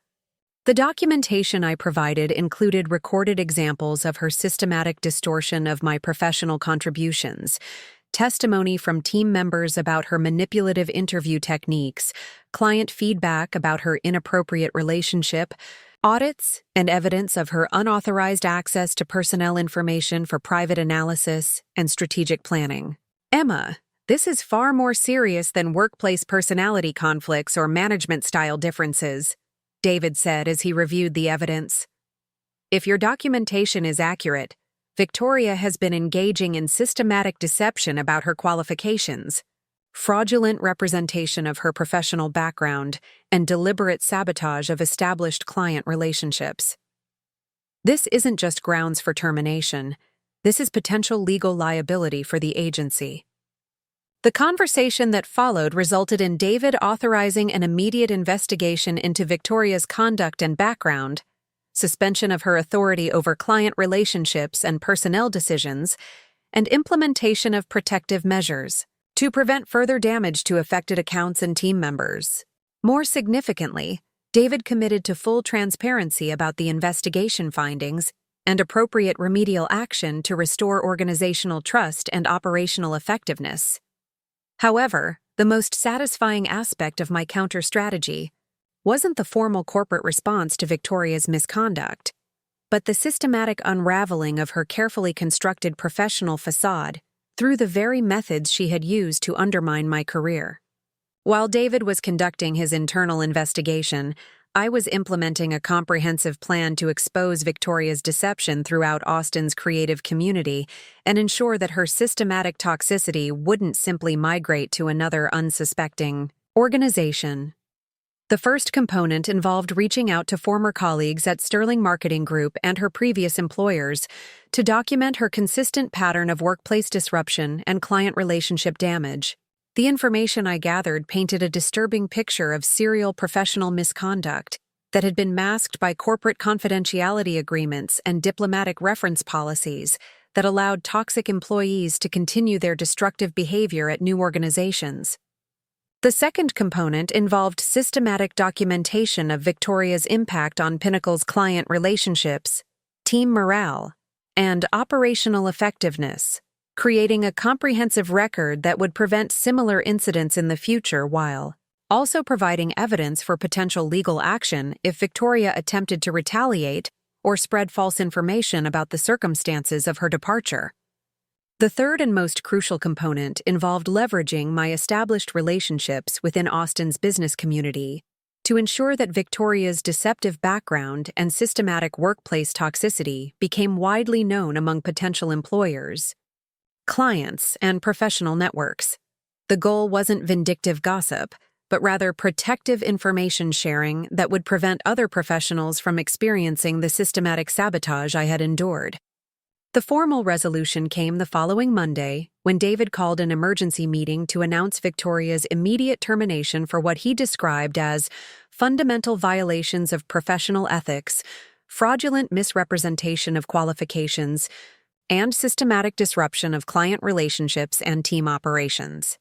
The documentation I provided included recorded examples of her systematic distortion of my professional contributions, testimony from team members about her manipulative interview techniques, client feedback about her inappropriate relationship, audits, and evidence of her unauthorized access to personnel information for private analysis and strategic planning. Emma, this is far more serious than workplace personality conflicts or management style differences, David said as he reviewed the evidence. If your documentation is accurate, Victoria has been engaging in systematic deception about her qualifications, fraudulent representation of her professional background, and deliberate sabotage of established client relationships. This isn't just grounds for termination. This is potential legal liability for the agency. The conversation that followed resulted in David authorizing an immediate investigation into Victoria's conduct and background, suspension of her authority over client relationships and personnel decisions, and implementation of protective measures to prevent further damage to affected accounts and team members. More significantly, David committed to full transparency about the investigation findings and appropriate remedial action to restore organizational trust and operational effectiveness. However, the most satisfying aspect of my counter-strategy wasn't the formal corporate response to Victoria's misconduct, but the systematic unraveling of her carefully constructed professional facade through the very methods she had used to undermine my career. While David was conducting his internal investigation, I was implementing a comprehensive plan to expose Victoria's deception throughout Austin's creative community and ensure that her systematic toxicity wouldn't simply migrate to another unsuspecting organization. The first component involved reaching out to former colleagues at Sterling Marketing Group and her previous employers to document her consistent pattern of workplace disruption and client relationship damage. The information I gathered painted a disturbing picture of serial professional misconduct that had been masked by corporate confidentiality agreements and diplomatic reference policies that allowed toxic employees to continue their destructive behavior at new organizations. The second component involved systematic documentation of Victoria's impact on Pinnacle's client relationships, team morale, and operational effectiveness, creating a comprehensive record that would prevent similar incidents in the future while also providing evidence for potential legal action if Victoria attempted to retaliate or spread false information about the circumstances of her departure. The third and most crucial component involved leveraging my established relationships within Austin's business community to ensure that Victoria's deceptive background and systematic workplace toxicity became widely known among potential employers, clients, and professional networks. The goal wasn't vindictive gossip, but rather protective information sharing that would prevent other professionals from experiencing the systematic sabotage I had endured. The formal resolution came the following Monday when David called an emergency meeting to announce Victoria's immediate termination for what he described as fundamental violations of professional ethics, fraudulent misrepresentation of qualifications, and systematic disruption of client relationships and team operations.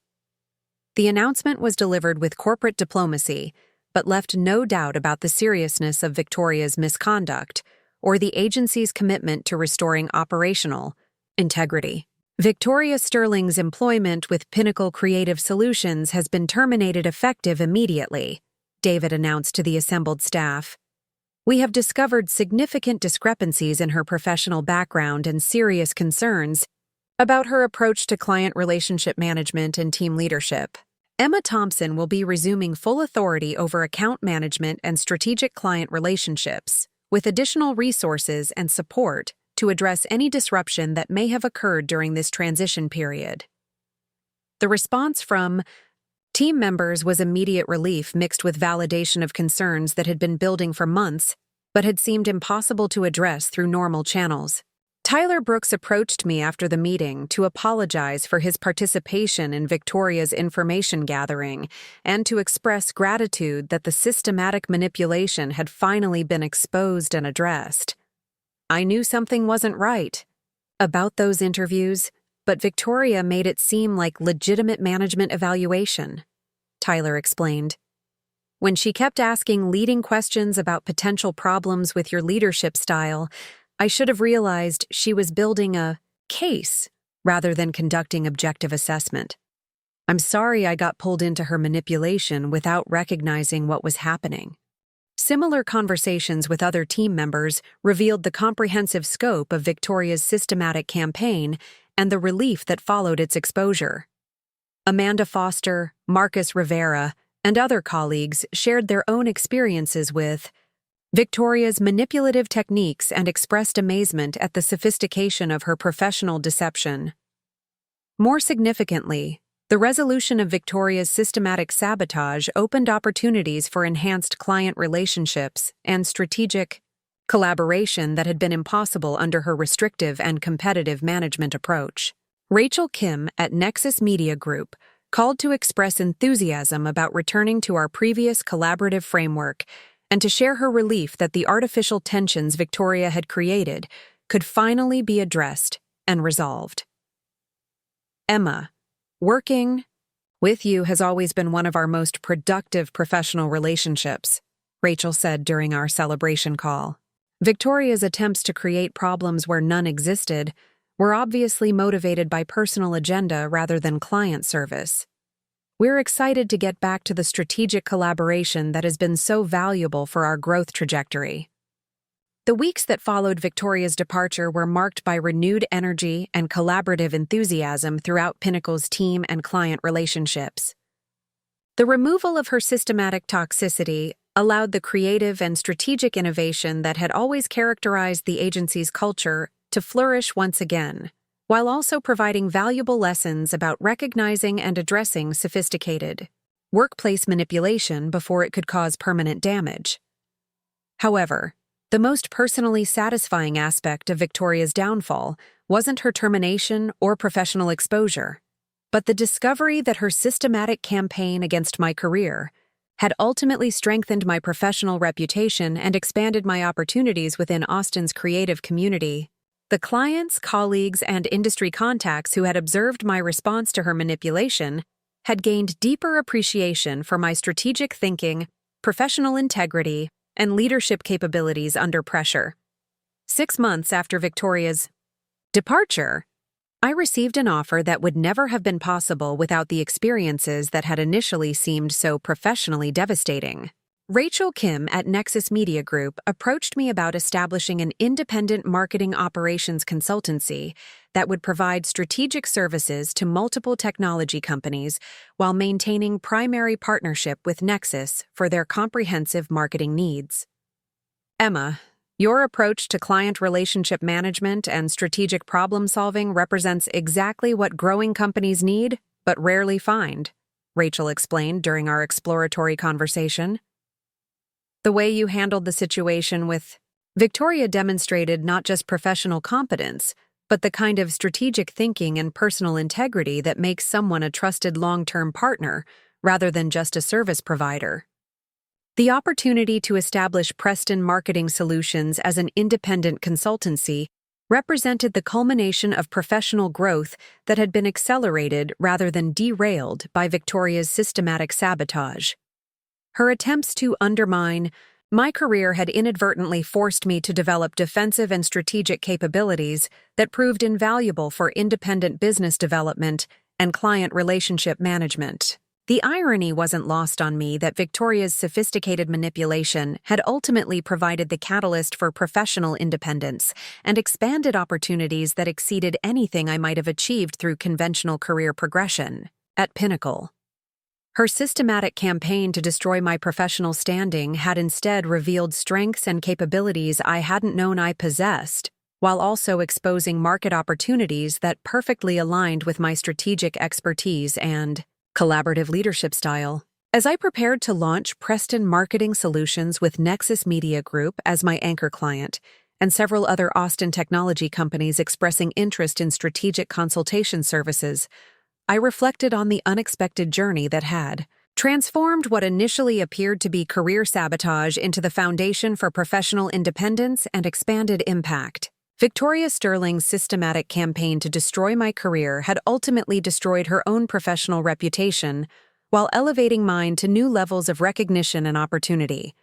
The announcement was delivered with corporate diplomacy, but left no doubt about the seriousness of Victoria's misconduct or the agency's commitment to restoring operational integrity. Victoria Sterling's employment with Pinnacle Creative Solutions has been terminated effective immediately, David announced to the assembled staff. We have discovered significant discrepancies in her professional background and serious concerns about her approach to client relationship management and team leadership. Emma Thompson will be resuming full authority over account management and strategic client relationships, with additional resources and support to address any disruption that may have occurred during this transition period. The response from team members was immediate relief mixed with validation of concerns that had been building for months but had seemed impossible to address through normal channels. Tyler Brooks approached me after the meeting to apologize for his participation in Victoria's information gathering and to express gratitude that the systematic manipulation had finally been exposed and addressed. I knew something wasn't right about those interviews, but Victoria made it seem like legitimate management evaluation, Tyler explained. When she kept asking leading questions about potential problems with your leadership style, I should have realized she was building a case rather than conducting objective assessment. I'm sorry I got pulled into her manipulation without recognizing what was happening. Similar conversations with other team members revealed the comprehensive scope of Victoria's systematic campaign and the relief that followed its exposure. Amanda Foster, Marcus Rivera, and other colleagues shared their own experiences with Victoria's manipulative techniques and expressed amazement at the sophistication of her professional deception. More significantly, the resolution of Victoria's systematic sabotage opened opportunities for enhanced client relationships and strategic collaboration that had been impossible under her restrictive and competitive management approach. Rachel Kim at Nexus Media Group called to express enthusiasm about returning to our previous collaborative framework and to share her relief that the artificial tensions Victoria had created could finally be addressed and resolved. Emma, working with you has always been one of our most productive professional relationships, Rachel said during our celebration call. Victoria's attempts to create problems where none existed were obviously motivated by personal agenda rather than client service. We're excited to get back to the strategic collaboration that has been so valuable for our growth trajectory. The weeks that followed Victoria's departure were marked by renewed energy and collaborative enthusiasm throughout Pinnacle's team and client relationships. The removal of her systematic toxicity allowed the creative and strategic innovation that had always characterized the agency's culture to flourish once again, while also providing valuable lessons about recognizing and addressing sophisticated workplace manipulation before it could cause permanent damage. However, the most personally satisfying aspect of Victoria's downfall wasn't her termination or professional exposure, but the discovery that her systematic campaign against my career had ultimately strengthened my professional reputation and expanded my opportunities within Austin's creative community. The clients, colleagues, and industry contacts who had observed my response to her manipulation had gained deeper appreciation for my strategic thinking, professional integrity, and leadership capabilities under pressure. 6 months after Victoria's departure, I received an offer that would never have been possible without the experiences that had initially seemed so professionally devastating. Rachel Kim at Nexus Media Group approached me about establishing an independent marketing operations consultancy that would provide strategic services to multiple technology companies while maintaining primary partnership with Nexus for their comprehensive marketing needs. Emma, your approach to client relationship management and strategic problem-solving represents exactly what growing companies need, but rarely find, Rachel explained during our exploratory conversation. The way you handled the situation with Victoria demonstrated not just professional competence, but the kind of strategic thinking and personal integrity that makes someone a trusted long-term partner rather than just a service provider. The opportunity to establish Preston Marketing Solutions as an independent consultancy represented the culmination of professional growth that had been accelerated rather than derailed by Victoria's systematic sabotage. Her attempts to undermine my career had inadvertently forced me to develop defensive and strategic capabilities that proved invaluable for independent business development and client relationship management. The irony wasn't lost on me that Victoria's sophisticated manipulation had ultimately provided the catalyst for professional independence and expanded opportunities that exceeded anything I might have achieved through conventional career progression at Pinnacle. Her systematic campaign to destroy my professional standing had instead revealed strengths and capabilities I hadn't known I possessed, while also exposing market opportunities that perfectly aligned with my strategic expertise and collaborative leadership style. As I prepared to launch Preston Marketing Solutions with Nexus Media Group as my anchor client, and several other Austin technology companies expressing interest in strategic consultation services, I reflected on the unexpected journey that had transformed what initially appeared to be career sabotage into the foundation for professional independence and expanded impact. Victoria Sterling's systematic campaign to destroy my career had ultimately destroyed her own professional reputation, while elevating mine to new levels of recognition and opportunity.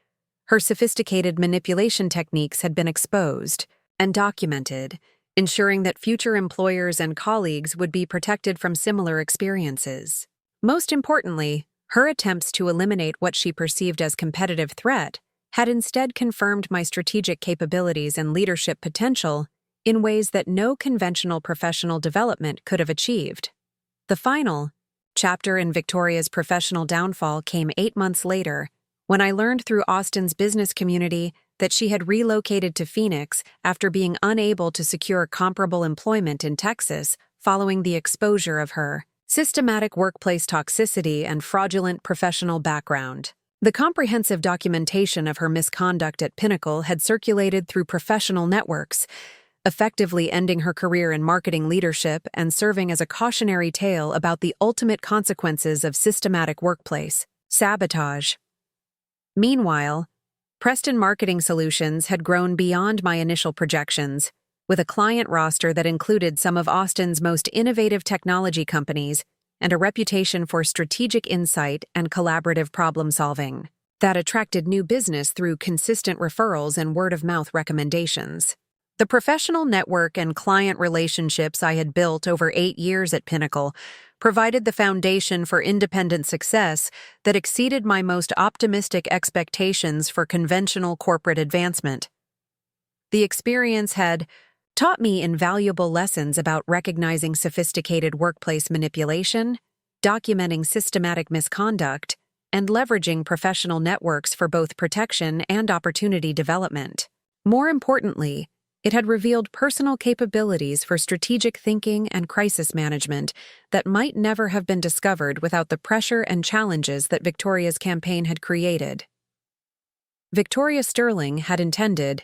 Her sophisticated manipulation techniques had been exposed and documented, ensuring that future employers and colleagues would be protected from similar experiences. Most importantly, her attempts to eliminate what she perceived as competitive threat had instead confirmed my strategic capabilities and leadership potential in ways that no conventional professional development could have achieved. The final chapter in Victoria's professional downfall came 8 months later, when I learned through Austin's business community that she had relocated to Phoenix after being unable to secure comparable employment in Texas following the exposure of her systematic workplace toxicity and fraudulent professional background. The comprehensive documentation of her misconduct at Pinnacle had circulated through professional networks, effectively ending her career in marketing leadership and serving as a cautionary tale about the ultimate consequences of systematic workplace sabotage. Meanwhile, Preston Marketing Solutions had grown beyond my initial projections, with a client roster that included some of Austin's most innovative technology companies and a reputation for strategic insight and collaborative problem-solving that attracted new business through consistent referrals and word-of-mouth recommendations. The professional network and client relationships I had built over 8 years at Pinnacle provided the foundation for independent success that exceeded my most optimistic expectations for conventional corporate advancement. The experience had taught me invaluable lessons about recognizing sophisticated workplace manipulation, documenting systematic misconduct, and leveraging professional networks for both protection and opportunity development. More importantly, it had revealed personal capabilities for strategic thinking and crisis management that might never have been discovered without the pressure and challenges that Victoria's campaign had created. Victoria Sterling had intended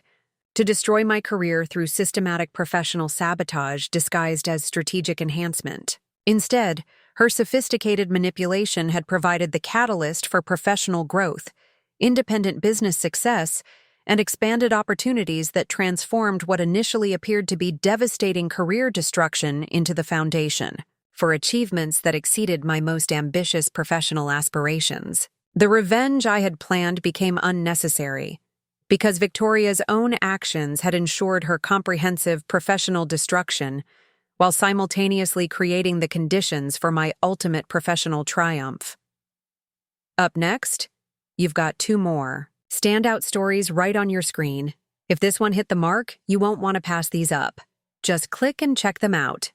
to destroy my career through systematic professional sabotage disguised as strategic enhancement. Instead, her sophisticated manipulation had provided the catalyst for professional growth, independent business success, and expanded opportunities that transformed what initially appeared to be devastating career destruction into the foundation for achievements that exceeded my most ambitious professional aspirations. The revenge I had planned became unnecessary, because Victoria's own actions had ensured her comprehensive professional destruction while simultaneously creating the conditions for my ultimate professional triumph. Up next, you've got 2 more standout stories right on your screen. If this one hit the mark, you won't want to pass these up. Just click and check them out.